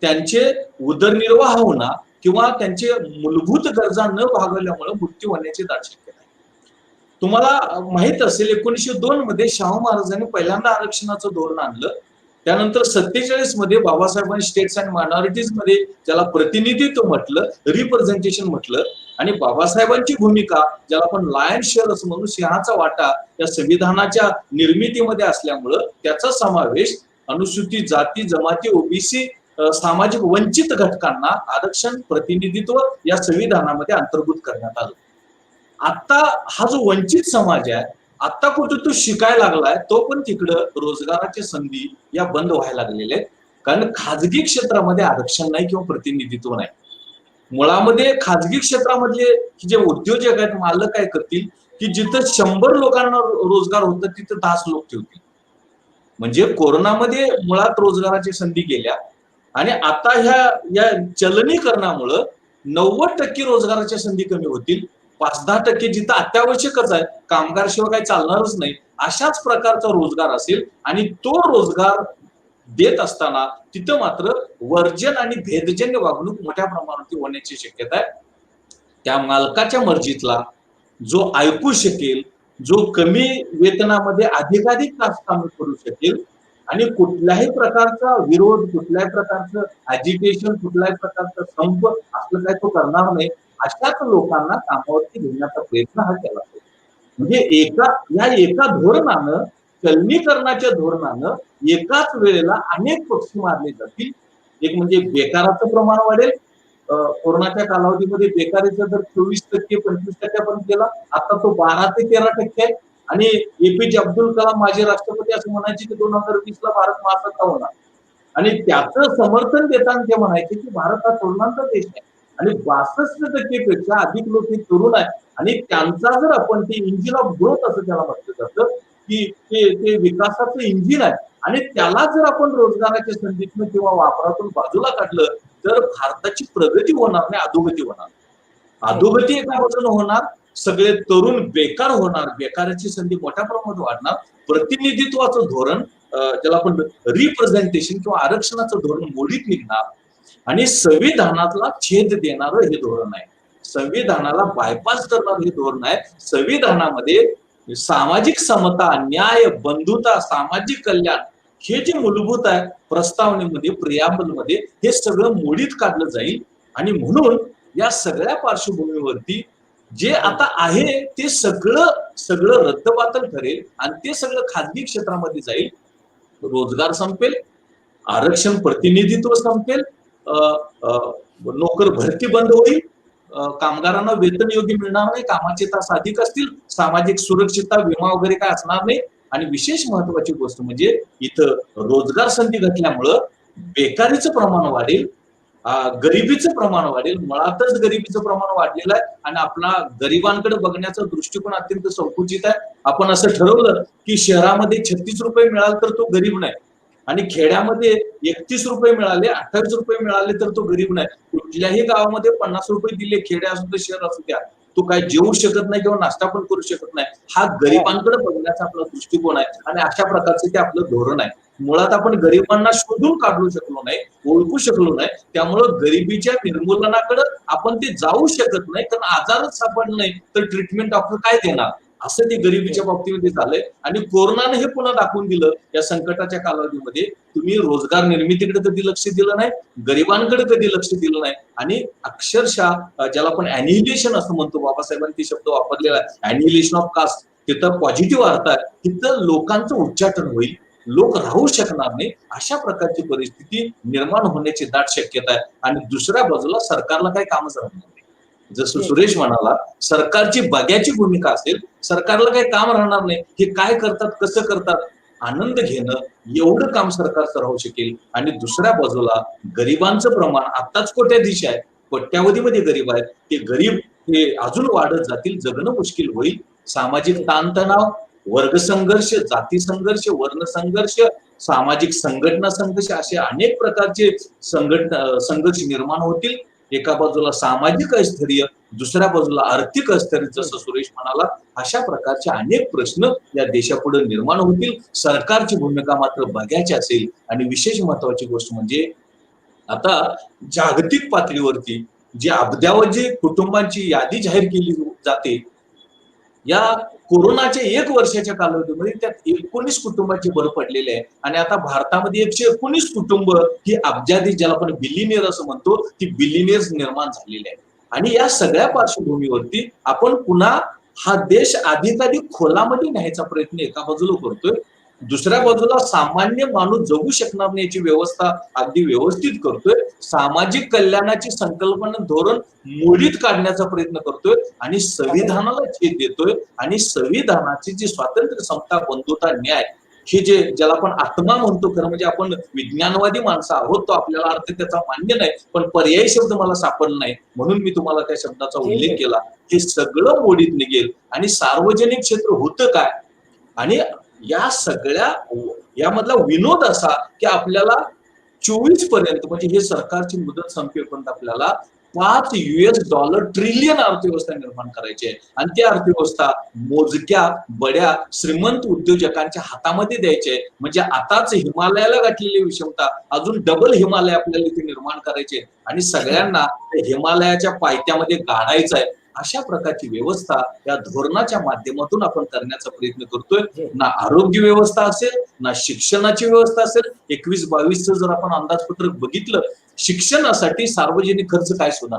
S2: त्यांचे उदरनिर्वाह होणार किंवा त्यांचे मूलभूत गरजा न भागवल्यामुळे मृत्यू होण्याची दाट शक्यता आहे. तुम्हाला माहित असेल 1902 मध्ये शाहू महाराजांनी पहिल्यांदा आरक्षणाचं धोरण आणलं. त्यानंतर 47 मध्ये बाबासाहेबांनी स्टेट्स अँड मायनॉरिटीज मध्ये ज्याला प्रतिनिधित्व म्हटलं, रिप्रेझेंटेशन म्हटलं, आणि बाबासाहेबांची भूमिका ज्याला आपण लायन शेअर असं म्हणून सिंहाचा वाटा या संविधानाच्या निर्मितीमध्ये असल्यामुळं त्याचा समावेश अनुसूचित जाती जमाती ओबीसी सामाजिक वंचित घटकांना आरक्षण प्रतिनिधित्व या संविधानामध्ये अंतर्भूत करण्यात आलं. आता हा जो वंचित समाज आहे आता कुठे तो शिकायला लागलाय, तो पण तिकडं रोजगाराच्या संधी या बंद व्हायला लागलेल्या आहेत. कारण खाजगी क्षेत्रामध्ये आरक्षण नाही किंवा प्रतिनिधित्व नाही. मुळामध्ये खाजगी क्षेत्रामधले जे उद्योजक आहेत मालक काय करतील की जिथं 100 लोकांना रोजगार होतं तिथं 10 लोक ठेवतील. म्हणजे कोरोनामध्ये मुळात रोजगाराची संधी गेल्या आणि आता या चलनीकरणामुळं 90% रोजगाराच्या संधी कमी होतील. 5-10% जिथं अत्यावश्यकच आहे, कामगारशिवाय काही चालणारच नाही, अशाच प्रकारचा रोजगार असेल आणि तो रोजगार देत असताना तिथं मात्र वर्जन आणि भेदजन्य वागणूक मोठ्या प्रमाणात होण्याची शक्यता आहे. त्या मालकाच्या मर्जीतला जो ऐकू शकेल, जो कमी वेतनामध्ये अधिकाधिक तास काम करू शकेल आणि कुठल्याही प्रकारचा विरोध, कुठल्याही प्रकारचं अजिटेशन, कुठल्याही प्रकारचा संप असलं काय तो करणार नाही, अशाच लोकांना कामावरती घेण्याचा प्रयत्न हा केला पाहिजे. म्हणजे एका धोरणानं, चलनीकरणाच्या धोरणानं एकाच वेळेला अनेक पक्षी मारले जातील. एक म्हणजे बेकाराचं प्रमाण वाढेल. कोरोनाच्या कालावधीमध्ये बेकारीचा दर 24% 25% पर्यंत गेला, आता तो 12 ते 13% आहे. आणि एपीजे अब्दुल कलाम माजी राष्ट्रपती असं म्हणायचे की 2020ला भारत महासत्ता होणार आणि त्याचं समर्थन देताना ते म्हणायचे की भारत हा तरुणांचा देश आहे आणि 62% पेक्षा अधिक लोक हे तरुण आहेत आणि त्यांचा जर आपण ते इंजिन ऑफ ग्रोथ असं त्याला म्हटलं जातं की ते विकासाचं इंजिन आहे आणि त्याला जर आपण रोजगाराच्या संधीतून किंवा वापरातून बाजूला काढलं तर भारताची प्रगती होणार नाही, अधोगती होणार. अधोगती एका बाजूने होणार, सगळे तरुण बेकार होणार, बेकाराची संधी मोठ्या प्रमाणात वाढणार. प्रतिनिधित्वाचं धोरण ज्याला आपण रिप्रेझेंटेशन किंवा आरक्षणाचं धोरण मोडीत निघणार आणि संविधानातला छेद देणारं हे धोरण आहे. संविधानाला बायपास करणारं हे धोरण आहे. संविधानामध्ये सामाजिक समता, न्याय, बंधुता, सामाजिक कल्याण हे जे मूलभूत आहे प्रस्तावनेमध्ये, प्रियांबलमध्ये हे सगळं मोडीत काढलं जाईल आणि म्हणून या सगळ्या पार्श्वभूमीवरती जे आता आहे ते सगळं रद्दबातल ठरेल आणि ते सगळं खाजगी क्षेत्रामध्ये जाईल. रोजगार संपेल, आरक्षण प्रतिनिधित्व संपेल, नोकर भरती बंद होईल, कामगारांना वेतन योग्य मिळणार नाही, कामाचे तास अधिक असतील, सामाजिक सुरक्षितता विमा वगैरे काय असणार नाही. आणि विशेष महत्वाची गोष्ट म्हणजे इथं रोजगार संधी घटल्यामुळं बेकारीचं प्रमाण वाढेल, गरिबीचं प्रमाण वाढेल. मुळातच गरिबीचं प्रमाण वाढलेलं आहे आणि आपला गरिबांकडे बघण्याचा दृष्टिकोन अत्यंत संकुचित आहे. आपण असं ठरवलं की शहरामध्ये 36 रुपये मिळाले तर तो गरीब नाही आणि खेड्यामध्ये 31 रुपये मिळाले, 28 रुपये मिळाले तर तो गरीब नाही. कुठल्याही गावामध्ये 50 रुपये दिले, खेड्या असू दे शहर असू द्या, तो काय जेवू शकत नाही किंवा नाश्ता पण करू शकत नाही. हा गरिबांकडे बघण्याचा आपला दृष्टिकोन आहे आणि अशा प्रकारचं ते आपलं धोरण आहे. मुळात आपण गरिबांना शोधून काढू शकलो नाही, ओळखू शकलो नाही, त्यामुळं गरिबीच्या निर्मूलनाकडे आपण ते जाऊ शकत नाही. कारण आजारच सापडला नाही तर ट्रीटमेंट डॉक्टर काय देणार, असं ते गरिबीच्या बाबतीमध्ये झालंय. आणि कोरोनाने हे पुन्हा दाखवून दिलं या संकटाच्या कालावधीमध्ये तुम्ही रोजगार निर्मितीकडे कधी लक्ष दिलं नाही, गरिबांकडे कधी लक्ष दिलं नाही आणि अक्षरशः ज्याला आपण अॅनिहिलेशन असं म्हणतो, बाबासाहेबांनी ते शब्द वापरलेला आहे, अॅनिहिलेशन ऑफ कास्ट. तिथं पॉझिटिव्ह अर्थ आहे, तिथं लोकांचं उच्चाटन होईल, लोक राहू शकणार नाही, अशा प्रकारची परिस्थिती निर्माण होण्याची दाट शक्यता आहे. आणि दुसऱ्या बाजूला सरकारला काही कामच राहणार नाही. जसं सुरेश म्हणाला, सरकारची बघ्याची भूमिका असेल, सरकारला काही काम राहणार नाही. हे काय करतात, कसं करतात, आनंद घेणं एवढं काम सरकारचं राहू शकेल. आणि दुसऱ्या बाजूला गरिबांचं प्रमाण आताच कोट्याधीश आहे, कोट्यावधीमध्ये गरीब आहेत, ते गरीब हे अजून वाढत जातील, जगणं मुश्किल होईल. सामाजिक ताणतणाव, वर्ग संघर्ष, जाती संघर्ष, वर्ण संघर्ष, सामाजिक संघटना संघर्ष, असे अनेक प्रकारचे संघर्ष निर्माण होतील. एका बाजूला सामाजिक अस्थिर्य, दुसऱ्या बाजूला आर्थिक अस्थिर्य, जसं सुरेश म्हणाला, अशा प्रकारचे अनेक प्रश्न या देशापुढे निर्माण होतील. सरकारची भूमिका मात्र बघायची असेल. आणि विशेष महत्वाची गोष्ट म्हणजे आता जागतिक पातळीवरती जी अब्जावधी कुटुंबांची यादी जाहीर केली जाते, या कोरोनाच्या 1 वर्षाच्या कालावधीमध्ये त्यात 19 कुटुंबाची भर पडलेली आहे. आणि आता भारतामध्ये 119 कुटुंब ही अब्जाधी, ज्याला आपण बिलिनियर असं म्हणतो, ती बिलिनियर्स निर्माण झालेली आहे. आणि या सगळ्या पार्श्वभूमीवरती आपण पुन्हा हा देश अधिकाधिक खोलामध्ये न्यायचा प्रयत्न एका बाजूला करतोय, दुसऱ्या बाजूला सामान्य माणूस जगू शकणार नाही याची व्यवस्था अगदी व्यवस्थित करतोय, सामाजिक कल्याणाची संकल्पना धोरण मोडीत काढण्याचा प्रयत्न करतोय आणि संविधानाला छेद देतोय. आणि संविधानाची जी स्वातंत्र्य, समता, बंधुता, न्याय, हे ज्याला आपण आत्मा म्हणतो, खरं म्हणजे आपण विज्ञानवादी माणसं आहोत, तो आपल्याला अर्थ त्याचा मान्य नाही, पण पर्यायी शब्द मला सापडला नाही म्हणून मी तुम्हाला त्या शब्दाचा उल्लेख केला. हे सगळं मोडीत निघेल. आणि सार्वजनिक क्षेत्र होतं काय, आणि या सगळ्या यामधला विनोद असा की आपल्याला 24 पर्यंत, म्हणजे हे सरकारची मुदत संपेपर्यंत आपल्याला $5 ट्रिलियन अर्थव्यवस्था निर्माण करायची आहे. आणि ती अर्थव्यवस्था मोजक्या बड्या श्रीमंत उद्योजकांच्या हातामध्ये द्यायची आहे. म्हणजे आताच हिमालयाला गाठलेली विषमता अजून डबल हिमालय आपल्याला इथे निर्माण करायचे आणि सगळ्यांना हिमालयाच्या पायथ्यामध्ये गाडायचं आहे. अशा प्रकारची व्यवस्था या धोरणाच्या माध्यमातून आपण करण्याचा प्रयत्न करतोय. ना आरोग्य व्यवस्था असेल, ना शिक्षणाची व्यवस्था असेल. 21-22 जर आपण अंदाजपत्रक बघितलं, शिक्षणासाठी सार्वजनिक खर्च काय सुद्धा,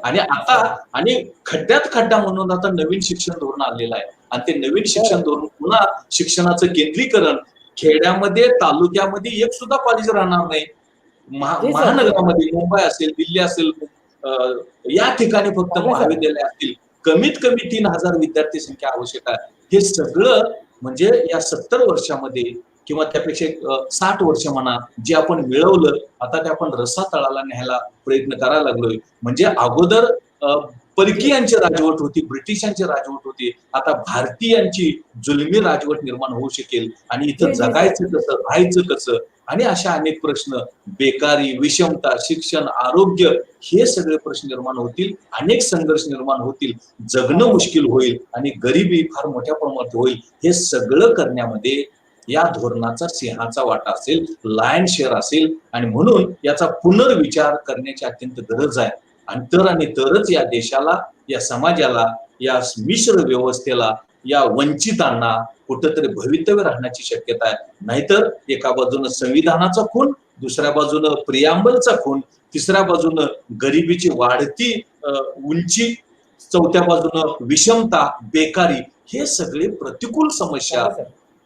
S2: आणि आता आणि खड्ड्यात खड्डा म्हणून आता नवीन शिक्षण धोरण आलेलं आहे. आणि ते नवीन शिक्षण धोरण पुन्हा शिक्षणाचं केंद्रीकरण, खेड्यामध्ये तालुक्यामध्ये एक सुद्धा कॉलेज राहणार नाही. महानगरामध्ये मुंबई असेल, दिल्ली असेल, या ठिकाणी फक्त महाविद्यालय असतील. कमीत कमी 3000 विद्यार्थी संख्या आवश्यक आहे. हे सगळं म्हणजे या 70 वर्षामध्ये किंवा त्यापेक्षा 60 वर्ष म्हणा, जे आपण मिळवलं, आता ते आपण रसातळाला न्यायला प्रयत्न करायला लागलोय. म्हणजे अगोदर परकीयांची राजवट होती, ब्रिटिशांची राजवट होती, आता भारतीयांची जुलमी राजवट निर्माण होऊ शकेल. आणि इथं जगायचं कसं, राहायचं कसं, आणि अशा अनेक प्रश्न, बेकारी, विषमता, शिक्षण, आरोग्य, हे सगळे प्रश्न निर्माण होतील. अनेक संघर्ष निर्माण होतील, जगणं मुश्किल होईल आणि गरिबी फार मोठ्या प्रमाणात होईल. हे सगळं करण्यामध्ये या धोरणाचा सिंहाचा वाटा असेल, लायन शेअर असेल. आणि म्हणून याचा पुनर्विचार करण्याची अत्यंत गरज आहे. आणि तरच या देशाला, या समाजाला, या मिश्र व्यवस्थेला, या वंचितांना कुठंतरी भवितव्य राहण्याची शक्यता आहे. नाहीतर एका बाजूनं संविधानाचा खून, दुसऱ्या बाजूनं प्रियांबलचा खून, तिसऱ्या बाजूनं गरिबीची वाढती उंची, चौथ्या बाजूनं विषमता, बेकारी, हे सगळे प्रतिकूल समस्या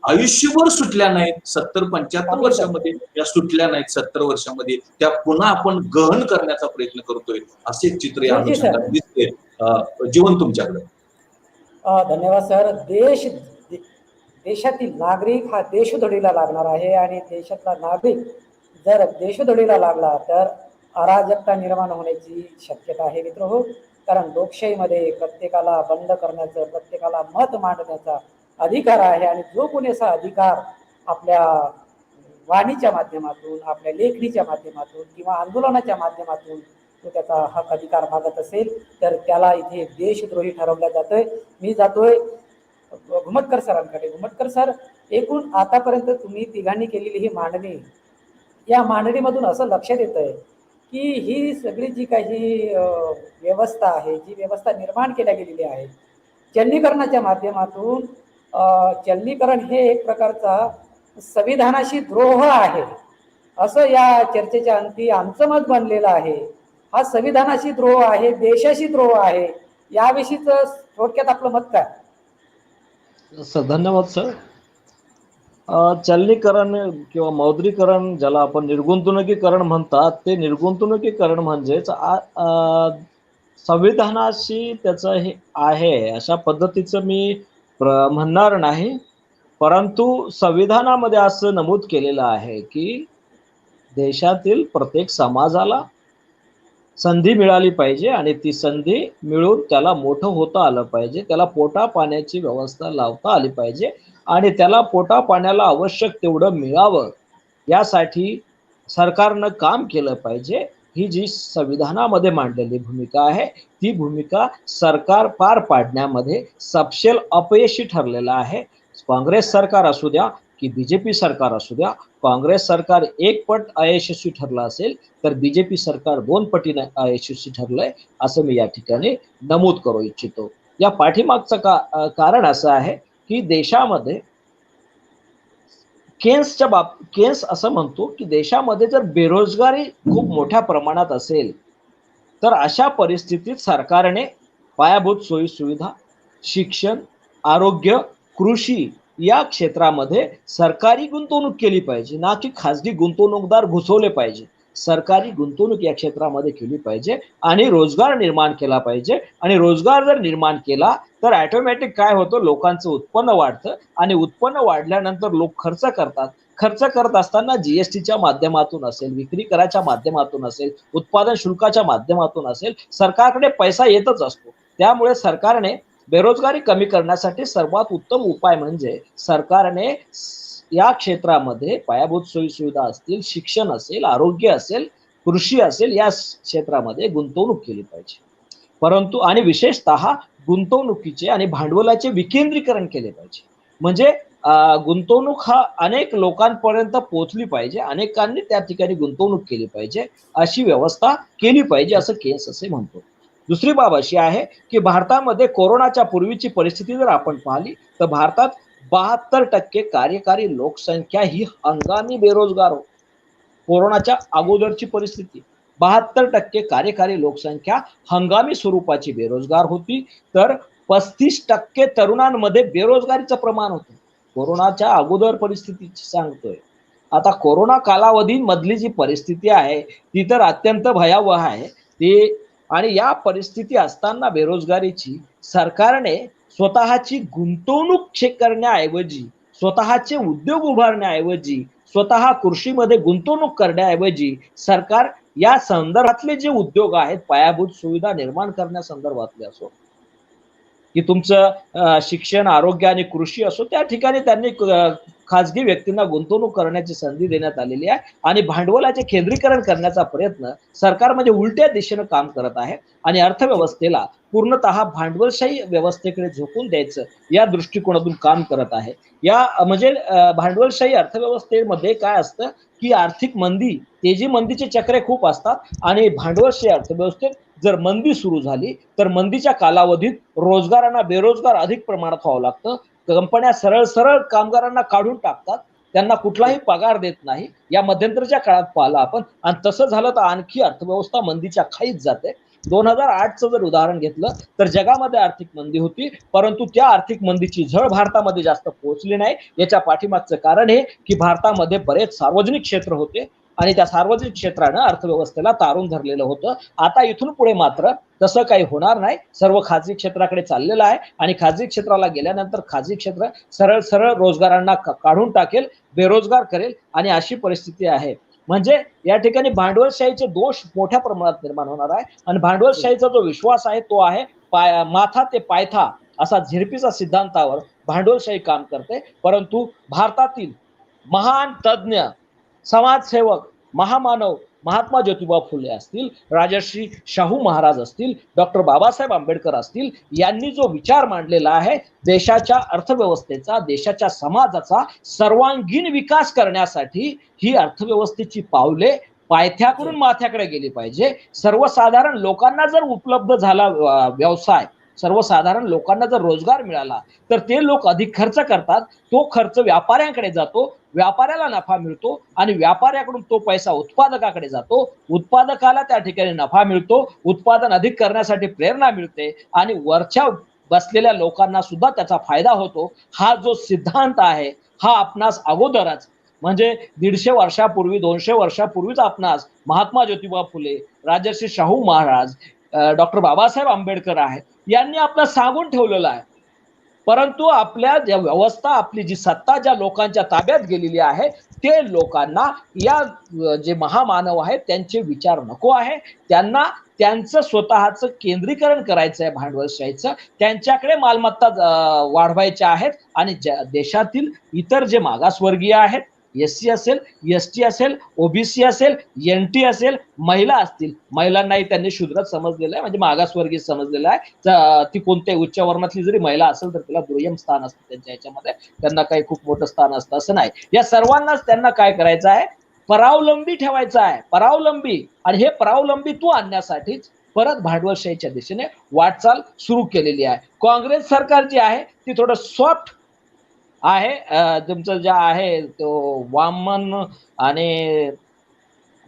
S2: आयुष्यभर सुटल्या नाहीत. 70-75 वर्षामध्ये या सुटल्या नाहीत. 70 वर्षामध्ये त्या पुन्हा आपण गहन करण्याचा प्रयत्न करतोय. असे चित्र या अनुषंगाने दिसते. जीवन तुमच्याकडे.
S1: धन्यवाद सर. देशातील नागरिक हा देशोधडीला लागणार आहे. आणि देशातला नागरिक जर देशोधडीला लागला तर अराजकता निर्माण होण्याची शक्यता आहे मित्रहो. कारण लोकशाहीमध्ये प्रत्येकाला बंद करण्याचं, प्रत्येकाला मत मांडण्याचा अधिकार आहे. आणि जो कोणी असा अधिकार आपल्या वाणीच्या माध्यमातून, आपल्या लेखणीच्या माध्यमातून किंवा आंदोलनाच्या माध्यमातून तो त्याचा हक अधिकार मागत असेल तर त्याला इथे देशद्रोही ठरवलं जातोय. मी जातोय घुमटकर सरांकडे. घुमटकर सर, एकूण आतापर्यंत तुम्ही तिघांनी केलेली ही मांडणी, या मांडणीमधून असं लक्षात येतंय की ही सगळी जी काही व्यवस्था आहे, जी व्यवस्था निर्माण केल्या गेलेली आहे चलनीकरणाच्या माध्यमातून, चलनीकरण हे एक प्रकारचा संविधानाशी द्रोह आहे असं या चर्चेच्या अंती आमचं मत बनलेलं आहे. हा संविधानाशी द्रोह आहे, देशाशी द्रोह आहे. याविषयीच थोडक्यात आपलं मत काय?
S3: सर धन्यवाद सर. चलनीकरण किंवा मौद्रीकरण, ज्याला आपण निर्गुंतवणुकीकरण म्हणतात, ते निर्गुंतवणुकीकरण म्हणजेच संविधानाशी त्याचं हे आहे अशा पद्धतीचं मी म्हणणार नाही. परंतु संविधानामध्ये असं नमूद केलेलं आहे की देशातील प्रत्येक समाजाला संधी मिळाली पाहिजे आणि ती संधी मिळून त्याला मोठं होता आलं पाहिजे, त्याला पोटा पाण्याची व्यवस्था लावता आली पाहिजे आणि त्याला पोटा पाण्याला आवश्यक तेवढं मिळावं यासाठी सरकारनं काम केलं पाहिजे. ही जी संविधानामध्ये मांडलेली भूमिका आहे ती भूमिका सरकार पार पाडण्यामध्ये सपशेल अपयशी ठरलेलं आहे. काँग्रेस सरकार असू द्या की बीजेपी सरकार असू द्या, काँग्रेस सरकार एक पट अयशस्वी ठरलं असेल तर बीजेपी सरकार 2 पटीने अयशस्वी ठरलंय असं मी या ठिकाणी नमूद करू इच्छितो. या पाठीमागचं कारण असं आहे की देशामध्ये केन्स असं म्हणतो की देशामध्ये जर बेरोजगारी खूप मोठ्या प्रमाणात असेल तर अशा परिस्थितीत सरकारने पायाभूत सोयी सुविधा, शिक्षण, आरोग्य, कृषी या क्षेत्रामध्ये सरकारी गुंतवणूक केली पाहिजे, ना की खाजगी गुंतवणूकदार घुसवले पाहिजे. सरकारी गुंतवणूक या क्षेत्रामध्ये केली पाहिजे आणि रोजगार निर्माण केला पाहिजे. आणि रोजगार जर निर्माण केला तर ऑटोमॅटिक काय होतं, लोकांचं उत्पन्न वाढतं आणि उत्पन्न वाढल्यानंतर लोक खर्च करतात. खर्च करत असताना जीएसटीच्या माध्यमातून असेल, विक्री कराच्या माध्यमातून असेल, उत्पादन शुल्काच्या माध्यमातून असेल, सरकारकडे पैसा येतच असतो. त्यामुळे सरकारने बेरोजगारी कमी करण्यासाठी सर्वात उत्तम उपाय म्हणजे सरकारने या क्षेत्रामध्ये पायाभूत सोयी सुविधा असतील, शिक्षण असेल, आरोग्य असेल, कृषी असेल या क्षेत्रामध्ये गुंतवणूक केली पाहिजे. परंतु आणि विशेषतः गुंतवणुकीचे आणि भांडवलाचे विकेंद्रीकरण केले पाहिजे. म्हणजे गुंतवणूक हा अनेक लोकांपर्यंत पोहोचली पाहिजे, अनेकांनी त्या ठिकाणी गुंतवणूक केली पाहिजे, अशी व्यवस्था केली पाहिजे असं केन्स असे म्हणतो. दुसरी बाब अशी आहे की भारतामध्ये कोरोनाच्या पूर्वीची परिस्थिती जर आपण पाहिली तर भारतात 72% कार्यकारी लोकसंख्या ही हंगामी बेरोजगार हो. कोरोनाच्या अगोदरची परिस्थिती 72% कार्यकारी लोकसंख्या हंगामी स्वरूपाची बेरोजगार होती, तर 35% तरुणांमध्ये बेरोजगारीचं प्रमाण होतं. कोरोनाच्या अगोदर परिस्थितीची सांगतोय. आता कोरोना कालावधीमधली जी परिस्थिती आहे ती तर अत्यंत भयावह आहे. ती आणि या परिस्थिती असताना बेरोजगारीची सरकारने स्वतःची गुंतवणूक करण्याऐवजी, स्वतःचे उद्योग उभारण्याऐवजी, स्वतः कृषीमध्ये गुंतवणूक करण्याऐवजी सरकार या संदर्भातले जे उद्योग आहेत, पायाभूत सुविधा निर्माण करण्यासंदर्भातले असो की तुमचं शिक्षण, आरोग्य आणि कृषी असो, त्या ठिकाणी त्यांनी खाजगी व्यक्तींना गुंतवणूक करण्याची संधी देण्यात आलेली आहे आणि भांडवलाचे केंद्रीकरण करण्याचा प्रयत्न सरकार म्हणजे उलट्या दिशेनं काम करत आहे आणि अर्थव्यवस्थेला पूर्णतः भांडवलशाही व्यवस्थेकडे झोकून द्यायचं या दृष्टिकोनातून काम करत आहे. या म्हणजे भांडवलशाही अर्थव्यवस्थेमध्ये काय असतं की आर्थिक मंदी, तेजी मंदीचे चक्रे खूप असतात आणि भांडवलशाही अर्थव्यवस्थेत जर मंदी सुरू झाली तर मंदीच्या कालावधीत रोजगारांना बेरोजगार अधिक प्रमाणात व्हावं लागतं. कंपन्या सरळ सरळ कामगारांना काढून टाकतात, त्यांना कुठलाही पगार देत नाही. या मध्यंतरीच्या काळात पाहिलं आपण आणि तसं झालं तर आणखी अर्थव्यवस्था मंदीच्या खाईत जाते. 2008चं जर उदाहरण घेतलं तर जगामध्ये आर्थिक मंदी होती, परंतु त्या आर्थिक मंदीची झळ भारतामध्ये जास्त पोहोचली नाही. याच्या पाठीमागचं कारण हे की भारतामध्ये बरेच सार्वजनिक क्षेत्र होते आणि त्या सार्वजनिक क्षेत्रानं अर्थव्यवस्थेला तारून धरलेलं होतं. आता इथून पुढे मात्र तसं काही होणार नाही. सर्व खाजगी क्षेत्राकडे चाललेलं आहे आणि खाजगी क्षेत्राला गेल्यानंतर खाजगी क्षेत्र सरळ सरळ रोजगारांना काढून टाकेल, बेरोजगार करेल आणि अशी परिस्थिती आहे. म्हणजे या ठिकाणी भांडवलशाहीचे दोष मोठ्या प्रमाणात निर्माण होणार आहे आणि भांडवलशाहीचा जो विश्वास आहे तो आहे माथा ते पायथा असा झिरपीचा सिद्धांतावर भांडवलशाही काम करते. परंतु भारतातील महान तज्ज्ञ, समाजसेवक, महामानव महात्मा ज्योतिबा फुले असतील, राजर्षी शाहू महाराज असतील, डॉक्टर बाबासाहेब आंबेडकर असतील, यांनी जो विचार मांडलेला आहे देशाच्या अर्थव्यवस्थेचा, देशाच्या समाजाचा सर्वांगीण विकास करण्यासाठी ही अर्थव्यवस्थेची पावले पायथ्याकडून माथ्याकडे गेली पाहिजे. सर्वसाधारण लोकांना जर उपलब्ध झाला व्यवसाय, सर्वसाधारण लोकांना जर रोजगार मिळाला तर ते लोक अधिक खर्च करतात, तो खर्च व्यापाऱ्यांकडे जातो, व्यापाऱ्याला नफा मिळतो आणि व्यापाऱ्याकडून तो पैसा उत्पादकाकडे जातो, उत्पादकाला त्या ठिकाणी नफा मिळतो, उत्पादन अधिक करण्यासाठी प्रेरणा मिळते आणि वरच्या बसलेल्या लोकांना सुद्धा त्याचा फायदा होतो. हा जो सिद्धांत आहे हा आपणास अगोदरच म्हणजे 150 वर्षापूर्वी 200 वर्षापूर्वीच आपणास महात्मा ज्योतिबा फुले, राजर्षी शाहू महाराज, डॉक्टर बाबासाहेब आंबेडकर आहेत यांनी आपला सांगून ठेवलेला आहे. परंतु आपल्या ज्या व्यवस्था, आपली जी सत्ता ज्या लोकांच्या ताब्यात गेलेली आहे, ते लोकांना या जे महामानव आहेत त्यांचे विचार नको आहे. त्यांना त्यांचं स्वतःचं केंद्रीकरण करायचं आहे भांडवलशाहीचं. त्यांच्याकडे मालमत्ता वाढवायच्या आहेत आणि देशातील इतर जे मागासवर्गीय आहेत, SC असेल, ST असेल, OBC असेल, NT असेल, महिला असतील, महिलांनाही त्यांनी शूद्र समजलेलं आहे, म्हणजे मागासवर्गीय समजलेलं आहे. ती कोणत्याही उच्च वर्णातली जरी महिला असेल तर तिला दुय्यम स्थान असतं त्यांच्या ह्याच्यामध्ये, त्यांना काही खूप मोठं स्थान असतं असं नाही. या सर्वांनाच त्यांना काय करायचं आहे, परावलंबी ठेवायचं आहे, परावलंबी. आणि हे परावलंबित्व आणण्यासाठीच परत भांडवलशाहीच्या दिशेने वाटचाल सुरू केलेली आहे. काँग्रेस सरकार जी आहे ती थोडं सॉफ्ट आहे. तुमचं जे आहे तो वामन आणि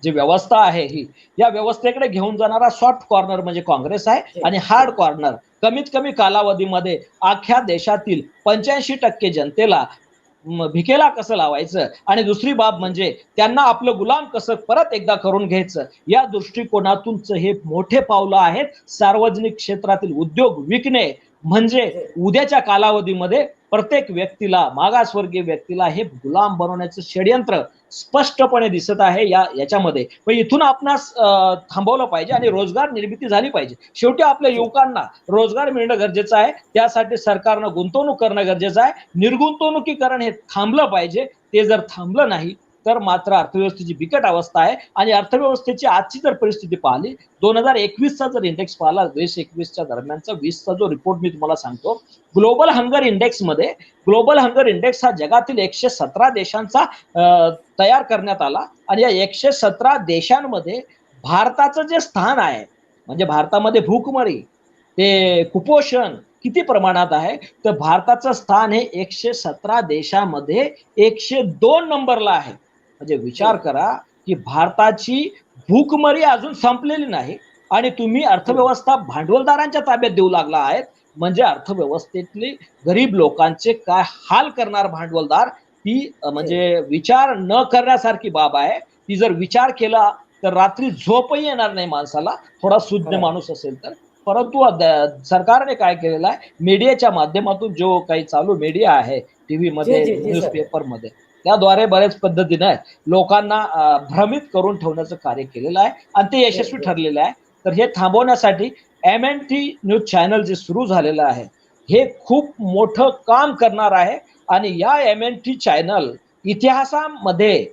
S3: जी व्यवस्था आहे ही, या व्यवस्थेकडे घेऊन जाणारा सॉफ्ट कॉर्नर म्हणजे काँग्रेस आहे. आणि हार्ड कॉर्नर कमीत कमी कालावधीमध्ये अख्ख्या देशातील 85% जनतेला भिकेला कसं लावायचं आणि दुसरी बाब म्हणजे त्यांना आपलं गुलाम कसं परत एकदा करून घ्यायचं, या दृष्टिकोनातूनच हे मोठे पावलं आहेत. सार्वजनिक क्षेत्रातील उद्योग विकणे म्हणजे उद्याच्या कालावधीमध्ये प्रत्येक व्यक्तीला, मागासवर्गीय व्यक्तीला हे गुलाम बनवण्याचं षडयंत्र स्पष्टपणे दिसत आहे याच्यामध्ये. पण इथून आपणास थांबवलं पाहिजे आणि रोजगार निर्मिती झाली पाहिजे. शेवटी आपल्या युवकांना रोजगार मिळणं गरजेचं आहे. त्यासाठी सरकारनं गुंतवणूक करणं गरजेचं आहे. निर्गुंतवणुकीकरण हे थांबलं पाहिजे. ते जर थांबलं नाही तर मात्र अर्थव्यवस्थेची बिकट अवस्था आहे. आणि अर्थव्यवस्थेची आजची जर परिस्थिती पाहिली, 2021चा जर इंडेक्स पाहिला, 2021च्या दरम्यानचा 20चा जो रिपोर्ट मी तुम्हाला सांगतो, ग्लोबल हंगर इंडेक्समध्ये, ग्लोबल हंगर इंडेक्स हा जगातील 117 देशांचा तयार करण्यात आला. आणि या 117 देशांमध्ये भारताचं जे स्थान आहे, म्हणजे भारतामध्ये भूकमरी, ते कुपोषण किती प्रमाणात आहे, तर भारताचं स्थान हे 117 देशामध्ये 102 नंबरला आहे. म्हणजे विचार करा की भारताची भूकमरी अजून संपलेली नाही आणि तुम्ही अर्थव्यवस्था भांडवलदारांच्या ताब्यात देऊ लागला आहेत. म्हणजे अर्थव्यवस्थेतली गरीब लोकांचे काय हाल करणार भांडवलदार, ती म्हणजे विचार न करण्यासारखी बाब आहे. ती जर विचार केला तर रात्री झोपही येणार नाही माणसाला, थोडा सुज्ञ माणूस असेल तर. परंतु सरकारने काय केलेलं आहे, मीडियाच्या माध्यमातून जो काही चालू मीडिया आहे, टीव्ही मध्ये, न्यूजपेपर मध्ये, त्याद्वारे बऱ्याच पद्धतीने लोकांना भ्रमित करून ठेवण्याचं कार्य केलेलं आहे आणि ते यशस्वी ठरलेलं आहे. तर हे थांबवण्यासाठी MNT न्यूज चॅनल जे सुरू झालेलं आहे हे खूप मोठं काम करणार आहे. आणि या MNT चॅनल इतिहासामध्ये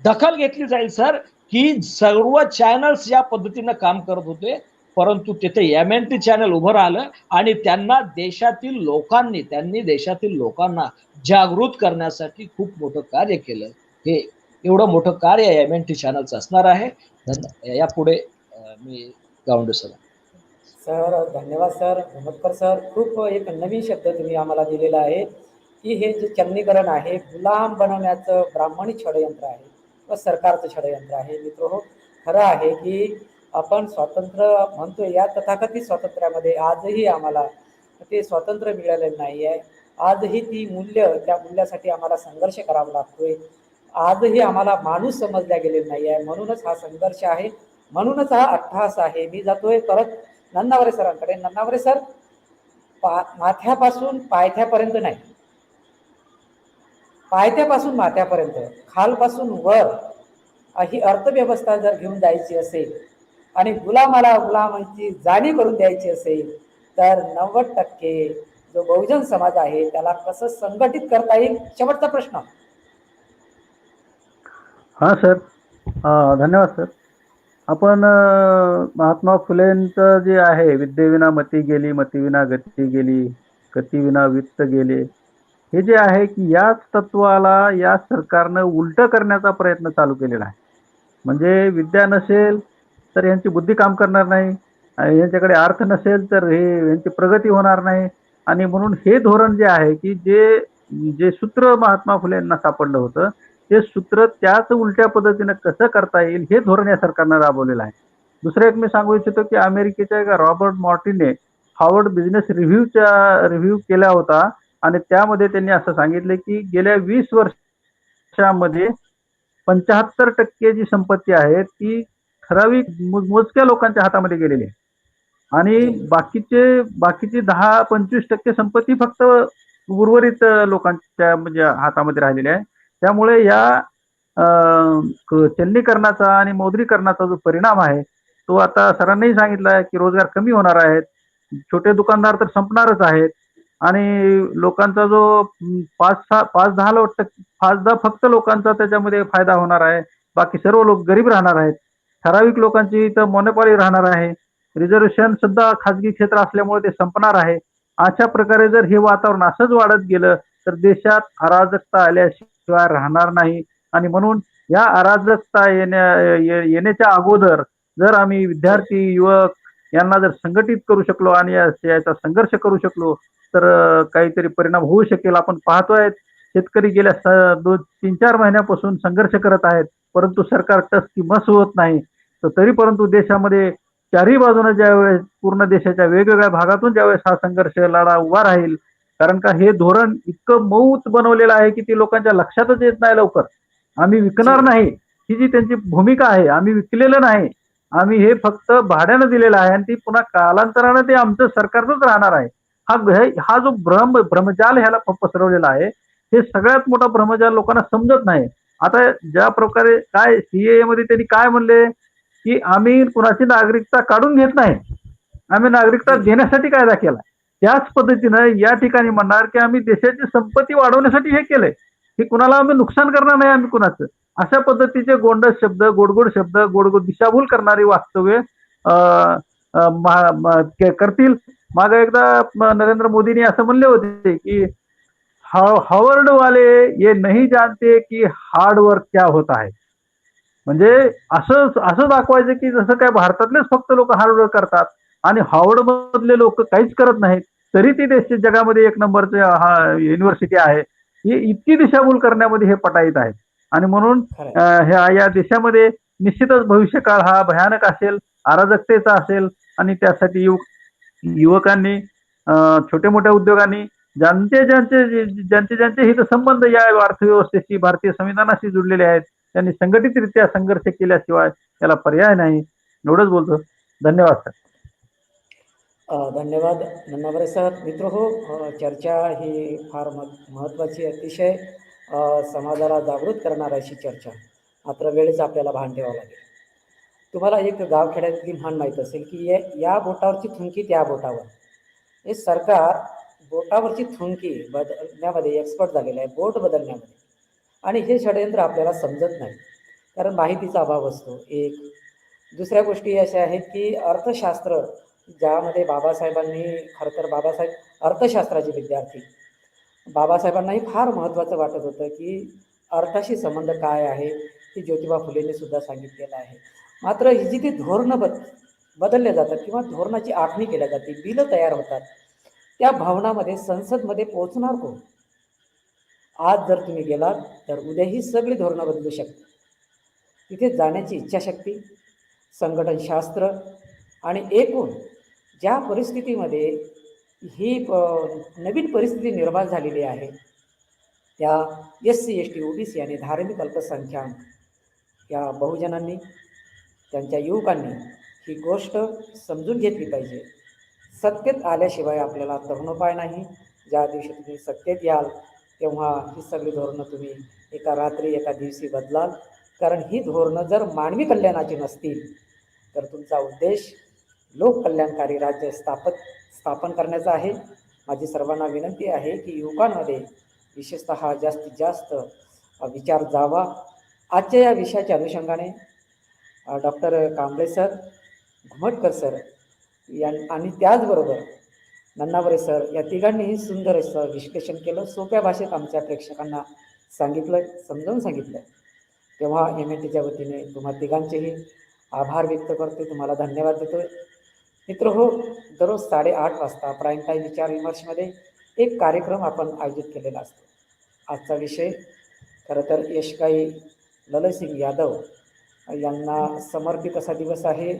S3: दखल घेतली जाईल सर, की सर्व चॅनल्स या पद्धतीनं काम करत होते, परंतु तिथे MNT चॅनल उभं राहिलं आणि त्यांना देशातील लोकांनी, त्यांनी देशातील लोकांना जागृत करण्यासाठी खूप मोठं कार्य केलं. हे एवढं मोठं कार्य MNT चॅनलचं असणार आहे. यापुढे मी गावंडे
S1: सर धन्यवाद सर भूमतकर सर. खूप एक नवीन शब्द तुम्ही आम्हाला दिलेला आहे की हे जे चलनीकरण आहे गुलाम बनवण्याचं ब्राह्मणी षडयंत्र आहे व सरकारचं षडयंत्र आहे. मित्र हो, खरं आहे की आपण स्वातंत्र्य म्हणतोय, या तथाकथित स्वातंत्र्यामध्ये आजही आम्हाला ते स्वातंत्र्य मिळालेलं नाही आहे. आजही ती मूल्य, त्या मूल्यासाठी आम्हाला संघर्ष करावा लागतोय. आजही आम्हाला माणूस समजल्या गेलेला नाही आहे. म्हणूनच हा संघर्ष आहे, म्हणूनच हा अट्टहास आहे. मी जातोय परत नन्नावरे सरांकडे. नन्नावरे सर, माथ्यापासून पायथ्यापर्यंत नाही, पायथ्यापासून माथ्यापर्यंत, खालपासून वर ही अर्थव्यवस्था जर घेऊन जायची असेल आणि गुलामाला गुलामाची जाणीव करून द्यायची असेल तर 90% जो बहुजन समाज आहे त्याला कसं संघटित करता येईल, शेवटचा प्रश्न.
S4: हां सर, धन्यवाद सर. आपण महात्मा फुलेंचं जे आहे, विद्येविना मती गेली, मतीविना गती गेली, गतीविना वित्त गेले, हे जे आहे की याच तत्वाला या सरकारनं उलटं करण्याचा प्रयत्न चालू केलेला आहे. म्हणजे विद्या नसेल तर यांची बुद्धी काम करणार नाही आणि यांच्याकडे अर्थ नसेल तर हे यांची प्रगती होणार नाही. आणि म्हणून हे धोरण जे आहे की जे जे सूत्र महात्मा फुलेंना सापडलं होतं, ते सूत्र त्याच उलट्या पद्धतीनं कसं करता येईल हे धोरण या सरकारनं राबवलेलं आहे. दुसरं एक मी सांगू इच्छितो की अमेरिकेच्या एका रॉबर्ट मॉर्टिने हार्वर्ड बिझनेस रिव्ह्यू केला होता आणि त्यामध्ये त्यांनी असं सांगितलं की गेल्या 20 वर्षामध्ये 75% जी संपत्ती आहे ती ठराविक मोजक्या लोकांच्या हातामध्ये गेलेली आहे. आणि
S1: जी.
S4: बाकीची 10-25% संपत्ती फक्त उर्वरित लोकांच्या म्हणजे हातामध्ये राहिलेली आहे. त्यामुळे या चलनीकरणाचा आणि मौद्रीकरणाचा जो परिणाम आहे तो आता सरांनीही सांगितलं आहे की रोजगार कमी होणार आहेत. छोटे दुकानदार तर संपणारच आहेत आणि लोकांचा जो 5-10 फक्त लोकांचा त्याच्यामध्ये फायदा होणार आहे. बाकी सर्व लोक गरीब राहणार आहेत. ठराविक लोकांची इथं मोनोपॉली राहणार आहे. रिझर्वेशन सुद्धा खाजगी क्षेत्र असल्यामुळे ते संपणार आहे. अशा प्रकारे जर हे वातावरण असंच वाढत गेलं तर देशात अराजकता आल्याशिवाय राहणार नाही आणि म्हणून या अराजकता येण्याच्या अगोदर जर आम्ही विद्यार्थी, युवक यांना जर संघटित करू शकलो आणि याचा संघर्ष करू शकलो तर काहीतरी परिणाम होऊ शकेल. आपण पाहतोय शेतकरी गेल्या 3-4 महिन्यापासून संघर्ष करत आहेत, परंतु सरकार टस की मस होत नाही. तर तरी परंतु देशामध्ये चारही बाजूने ज्यावेळेस पूर्ण देशाच्या वेगवेगळ्या भागातून ज्यावेळेस हा संघर्ष लढा उभा राहील, कारण का हे धोरण इतकं मऊच बनवलेलं आहे की ते लोकांच्या लक्षातच येत नाही लवकर. आम्ही विकणार
S1: जी.
S4: नाही ही जी त्यांची भूमिका आहे, आम्ही विकलेलं नाही, आम्ही हे फक्त भाड्यानं दिलेलं आहे आणि ती पुन्हा कालांतरानं ते आमचं सरकारचंच राहणार आहे. हा जो भ्रमजाल ह्याला पसरवलेला आहे, हे सगळ्यात मोठा भ्रमजाल लोकांना समजत नाही. आता ज्या प्रकारे काय सीएए मध्ये त्यांनी काय म्हणले की आम्ही कुणाची नागरिकता काढून घेत नाही, आम्ही नागरिकता
S1: जी.
S4: देण्यासाठी कायदा केला. त्याच पद्धतीनं या ठिकाणी म्हणणार की आम्ही देशाची संपत्ती वाढवण्यासाठी हे केलंय, की कुणाला आम्ही नुकसान करणार नाही आम्ही कुणाचं. अशा पद्धतीचे गोंडस शब्द, गोडगोड शब्द, गोडगोड दिशाभूल करणारी वास्तव्य करतील. मागे एकदा नरेंद्र मोदींनी असं म्हणले होते की हार्वर्ड वाले ये नहीं जानते की हार्ड वर्क क्या होता है. म्हणजे असं असं दाखवायचं की जसं काय भारतातलेच फक्त लोक हार्डवर्क करतात आणि हार्वर्ड मधले लोक काहीच करत नाहीत, तरी ती देश जगामध्ये 1 नंबरचे युनिव्हर्सिटी आहे. ही इतकी दिशाभूल करण्यामध्ये हे पटाईत आहेत आणि म्हणून
S1: खरंय.
S4: ह्या या देशामध्ये निश्चितच भविष्यकाळ हा भयानक असेल, अराजकतेचा असेल आणि त्यासाठी युवकांनी छोट्या मोठ्या उद्योगांनी ज्यांचे हितसंबंध या अर्थव्यवस्थेशी भारतीय संविधानाशी जुडलेले आहेत त्यांनी संघटितरित्या संघर्ष केल्याशिवाय त्याला पर्याय नाही. एवढंच बोलतो. धन्यवाद सर.
S1: धन्यवाद नन्नावरे सर. मित्र हो, चर्चा ही फार महत्त्वाची अतिशय समाजाला जागृत करणार अशी चर्चा. मात्र वेळेचं आपल्याला भान ठेवावं लागेल. तुम्हाला एक गावखेड्यातली म्हण माहीत असेल की या बोटावरची थुंकी त्या बोटावर. हे सरकार बोटावरची थुंकी बदलण्यामध्ये एक्सपर्ट झालेलं आहे, बोट बदलण्यामध्ये. आणि हे षडयंत्र आपल्याला समजत नाही, कारण माहितीचा अभाव असतो एक. दुसऱ्या गोष्टी अशा आहेत की अर्थशास्त्र, ज्यामध्ये बाबासाहेबांनी, खरं तर बाबासाहेब अर्थशास्त्राचे विद्यार्थी, बाबासाहेबांनाही फार महत्त्वाचं वाटत होतं की अर्थाशी संबंध काय आहे, हे ज्योतिबा फुलेंनी सुद्धा सांगितलेलं आहे. मात्र ही जी ती धोरणं बदलल्या जातात किंवा धोरणाची आखणी केल्या जाते, बिलं तयार होतात, त्या भावनामध्ये संसदमध्ये पोहोचणार कोण? आज जर तुम्ही गेलात तर उद्या ही सगळी धोरणं बदलू शकतात. तिथे जाण्याची इच्छाशक्ती, संघटनशास्त्र आणि एकूण ज्या परिस्थितीमध्ये ही नवीन परिस्थिती निर्माण झालेली आहे, त्या SC ST OBC आणि धार्मिक अल्पसंख्याक या बहुजनांनी, त्यांच्या युवकांनी ही गोष्ट समजून घेतली पाहिजे. सत्तेत आल्याशिवाय आपल्याला तरुणोपाय नाही. ज्या दिवशी तुम्ही सत्तेत याल तेव्हा ही सगळी धोरणं तुम्ही एका रात्री एका दिवशी बदलाल. कारण ही धोरणं जर मानवी कल्याणाची नसतील तर तुमचा उद्देश लोककल्याणकारी राज्य स्थापन करण्याचा आहे. माझी सर्वांना विनंती आहे की युवकांमध्ये विशेषतः जास्तीत जास्त विचार जावा. आजच्या या विषयाच्या अनुषंगाने डॉक्टर कांबळे सर, घुमटकर सर आणि त्याचबरोबर नन्नावरे सर या तिघांनीही सुंदर असं विश्लेषण केलं, सोप्या भाषेत आमच्या प्रेक्षकांना सांगितलं, समजावून सांगितलं. तेव्हा MNTच्या वतीने तुम्हा तिघांचेही आभार व्यक्त करतो, तुम्हाला धन्यवाद देतोय. मित्र हो, दररोज 8:30 वाजता प्राईम टाईम विचार विमर्शमध्ये एक कार्यक्रम आपण आयोजित केलेला असतो. आजचा विषय खरं तर यशकाई ललयसिंग यादव यांना समर्पित असा दिवस आहे.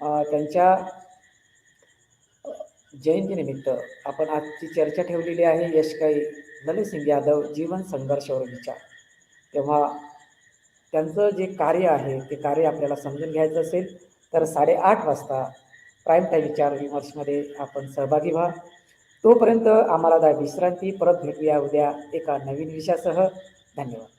S1: त्यांच्या जयंतीनिमित्त आपण आजची चर्चा ठेवलेली आहे, यशकाई ललयसिंग यादव जीवन संघर्षावर विचार. तेव्हा त्यांचं जे कार्य आहे ते कार्य आपल्याला समजून घ्यायचं असेल तर 8:30 वाजता प्राईम टाईम विचार विमर्शमध्ये आपण सहभागी व्हा. तोपर्यंत आम्हाला विश्रांती. परत भेटूया उद्या एका नवीन विषयासह. धन्यवाद.